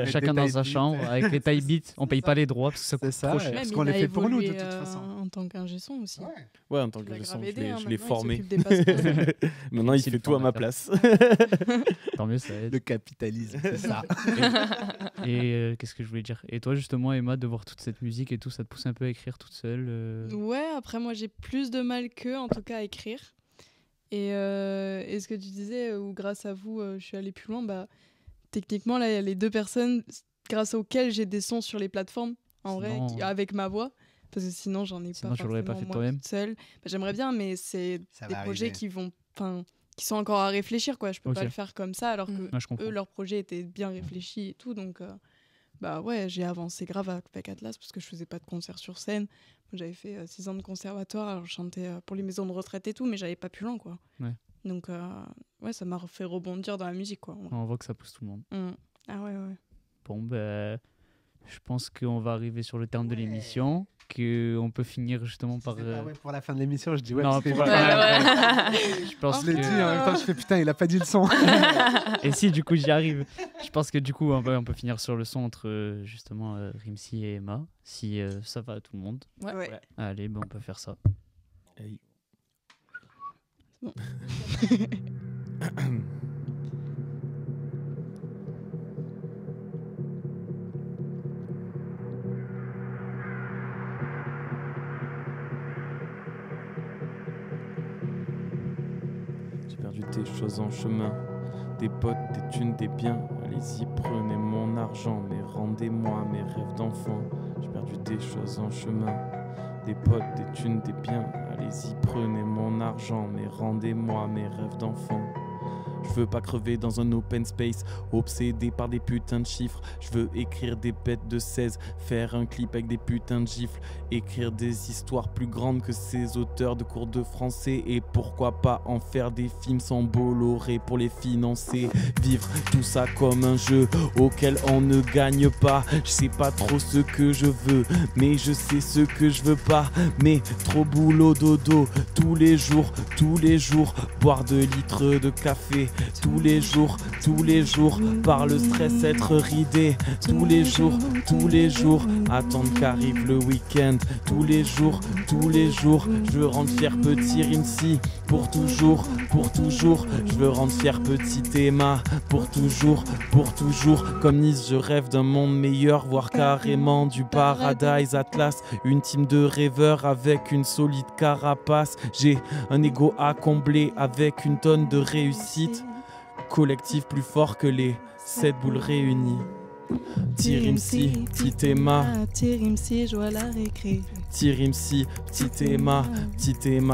Chacun dans sa chambre, avec les taille beats. On paye pas les droits parce que ça C'est coûte ça, trop ouais. cher. Parce Même, qu'on il les a fait pour nous, de évolué, toute façon. En tant qu'ingé son aussi. ouais en tant Il que a je grave aidé, je l'ai maintenant, formé. il s'occupe des passeports. Maintenant il C'est fait le tout à ma formateur. place. Tant mieux, ça aide. Le capitalisme, c'est ça. Et qu'est-ce que je voulais dire? Et toi, justement, Emma, de voir toute cette musique et tout, ça te pousse un peu à écrire toute seule Ouais, après moi j'ai plus de mal qu'eux en tout cas à écrire. Et ce que tu disais, où grâce à vous, je suis allée plus loin, bah, techniquement, là, il y a les 2 personnes grâce auxquelles j'ai des sons sur les plateformes, en vrai, avec ma voix. Parce que sinon, j'en ai Sinon, pas tu l'aurais pas fait forcément toi-même. toute seule. Bah, j'aimerais bien, mais c'est Ça des va projets arriver. qui sont encore à réfléchir, quoi. Je peux Ok. pas le faire comme ça, alors que Ouais, je comprends. eux, leur projet était bien réfléchi et tout. Donc, bah ouais, j'ai avancé grave avec Atlas parce que je faisais pas de concert sur scène. J'avais fait 6 ans de conservatoire, alors je chantais pour les maisons de retraite et tout, mais j'allais pas plus loin, quoi. Ouais. Donc, ouais, ça m'a fait rebondir dans la musique, quoi. Ouais. On voit que ça pousse tout le monde. Ah ouais. Bon, ben, je pense qu'on va arriver sur le terme de l'émission, qu'on peut finir justement par... C'est pas ouais pour la fin de l'émission, je dis ouais. Non, parce que- pour la Je pense Je l'ai que... dit, en même temps, je fais putain, il a pas dit le son. Et si, du coup, j'y arrive. Je pense que du coup, on peut finir sur le son entre justement Rimsi et Emma, si ça va à tout le monde. Ouais. Allez, ben, on peut faire ça. Hey. Bon. J'ai perdu des choses en chemin, des potes, des thunes, des biens. Allez-y, prenez mon argent, mais rendez-moi mes rêves d'enfant. J'ai perdu des choses en chemin, des potes, des thunes, des biens. Allez-y, prenez mon argent, mais rendez-moi mes rêves d'enfant. Je veux pas crever dans un open space, obsédé par des putains de chiffres. Je veux écrire des bêtes de 16, faire un clip avec des putains de gifles, écrire des histoires plus grandes que ces auteurs de cours de français. Et pourquoi pas en faire des films sans Bolloré pour les financer. Vivre tout ça comme un jeu auquel on ne gagne pas. Je sais pas trop ce que je veux, mais je sais ce que je veux pas. Mais trop boulot dodo, tous les jours, boire 2 litres de café. Tous les jours, par le stress être ridé. Tous les jours, attendre qu'arrive le week-end. Tous les jours, je veux rendre fier petit Rimsi. Pour toujours, je veux rendre fier petit Emma. Pour toujours, comme Nice, je rêve d'un monde meilleur, voire carrément du paradise. Atlas, une team de rêveurs avec une solide carapace. J'ai un ego à combler avec une tonne de réussite. Collectif plus fort que les 7 boules réunies. Tirimsi, petite Emma. Tirimsi, joue à la récré. Tirimsi, petite Emma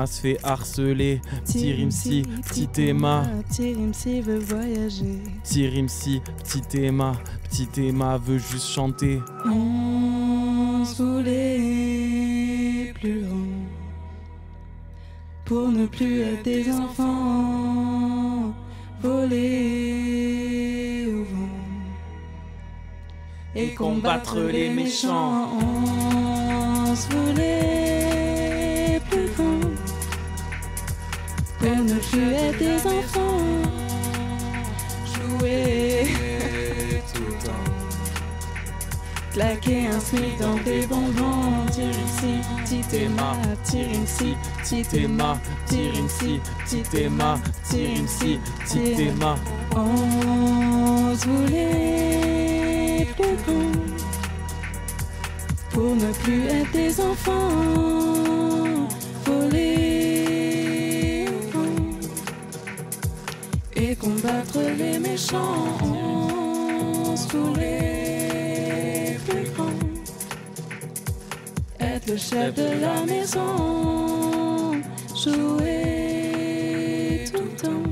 se fait harceler. Tirimsi, petite Emma. Tirimsi veut voyager. Tirimsi, petite Emma veut juste chanter. On se voulait plus grand pour ne plus être des enfants. Voler au vent et combattre les méchants. On se voulait plus grand pour ne plus être des enfants. Jouer tout le temps, claquer un smic dans des bonbons. Tirimsi, petite Emma. Tirimsi, petite Emma. Tirimsi, petite Emma. Tirimsi, petite Emma. On se voulait plus grand pour ne plus être des enfants. Voler au vent et combattre les méchants. On se voulait plus grand, être le chef de la maison. Jouer tout le temps,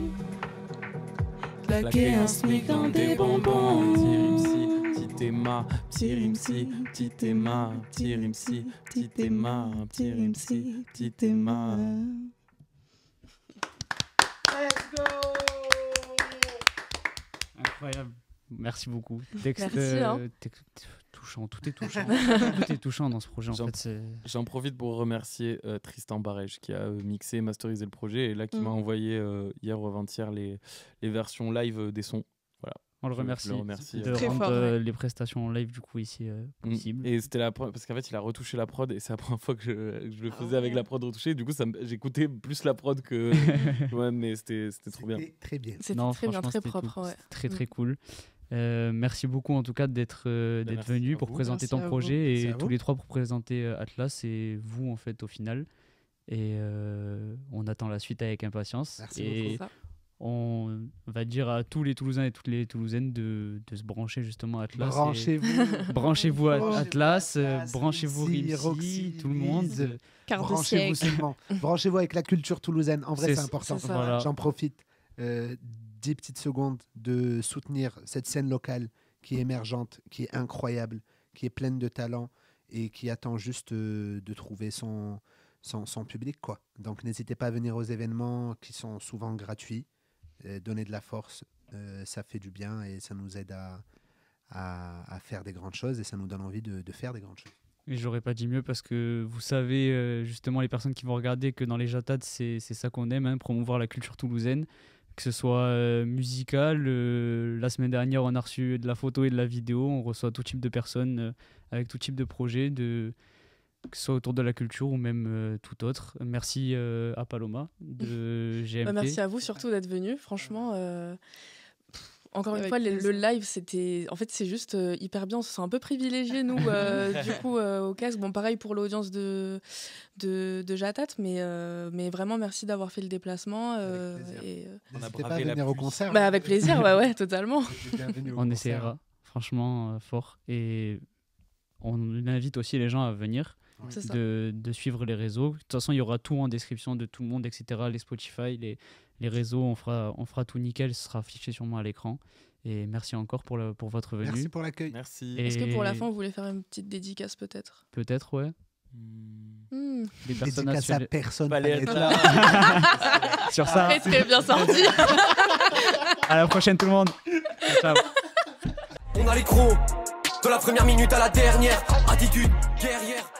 claquer un smic dans des bonbons. Tirimsi, petite Emma. Tirimsi, petite Emma. Tirimsi, petite Emma. Tirimsi, petite Emma. Incroyable. Merci beaucoup. Texte, Merci, hein. touchant, tout est touchant. Tout est touchant dans ce projet. En fait, J'en profite pour remercier Tristan Barège qui a mixé et masterisé le projet et là qui m'a envoyé hier ou avant-hier les versions live des sons. Voilà. on le remercie, Je le remercie, de Très rendre fort, ouais. les prestations en live du coup ici possibles. Et c'était parce qu'en fait il a retouché la prod et c'est la première fois que je le faisais avec la prod retouchée. Du coup j'écoutais plus la prod que ouais, mais c'était trop bien. Très bien. C'était Non, très bien, franchement, très c'était propre. cool. Ouais. C'était très cool. Merci beaucoup en tout cas d'être merci venu à pour vous. présenter Merci ton à vous. projet Merci et à tous vous. les trois pour présenter Atlas et vous en fait au final. Et on attend la suite avec impatience. Merci et beaucoup. on va dire à tous les Toulousains et toutes les Toulousaines de se brancher justement à Atlas. Branchez-vous. Branchez-vous à Branchez-vous Atlas, Atlas, branchez-vous Rimsi, Rimsi, Roxy, tout le monde. Lise. Quart de Branchez-vous siècle. seulement. Branchez-vous avec la culture toulousaine. En vrai, c'est important. c'est ça. Voilà. J'en profite 10 petites secondes de soutenir cette scène locale qui est émergente, qui est incroyable, qui est pleine de talent et qui attend juste de trouver son public, quoi. Donc n'hésitez pas à venir aux événements qui sont souvent gratuits. Donner de la force, ça fait du bien et ça nous aide à faire des grandes choses et ça nous donne envie de faire des grandes choses. Et j'aurais pas dit mieux parce que vous savez, justement, les personnes qui vont regarder, que dans les Jatades, c'est ça qu'on aime, hein, promouvoir la culture toulousaine, que ce soit musicale. La semaine dernière, on a reçu de la photo et de la vidéo. On reçoit tout type de personnes avec tout type de projets, que ce soit autour de la culture ou même tout autre. Merci à Paloma de GMT. Merci à vous surtout d'être venu. Franchement, encore une Avec fois, le plaisir. live, en fait, c'est juste hyper bien. On se sent un peu privilégiés, nous, du coup, au casque. Bon, pareil pour l'audience de Jatat, mais vraiment, merci d'avoir fait le déplacement. Avec plaisir. On a N'hésitez pas à bravé la venir au pluie. concert. Avec plaisir, ouais, totalement. Vous êtes bienvenus au On concert. essaiera, franchement, fort. Et on invite aussi les gens à venir, C'est ça. de suivre les réseaux. De toute façon, il y aura tout en description de tout le monde, etc. Les Spotify, les réseaux, on fera tout nickel, ce sera affiché sûrement à l'écran. Et merci encore pour votre venue. Merci pour l'accueil. Merci. Et- Est-ce que pour la fin, vous voulez faire une petite dédicace, peut-être Peut-être, ouais. Des personnes à Dédicace à suivre. personne. Fallait fallait être être là. Sur ça, Très, très bien sorti. à la prochaine tout le monde. Ciao. On a les crocs, de la première minute à la dernière. Attitude guerrière.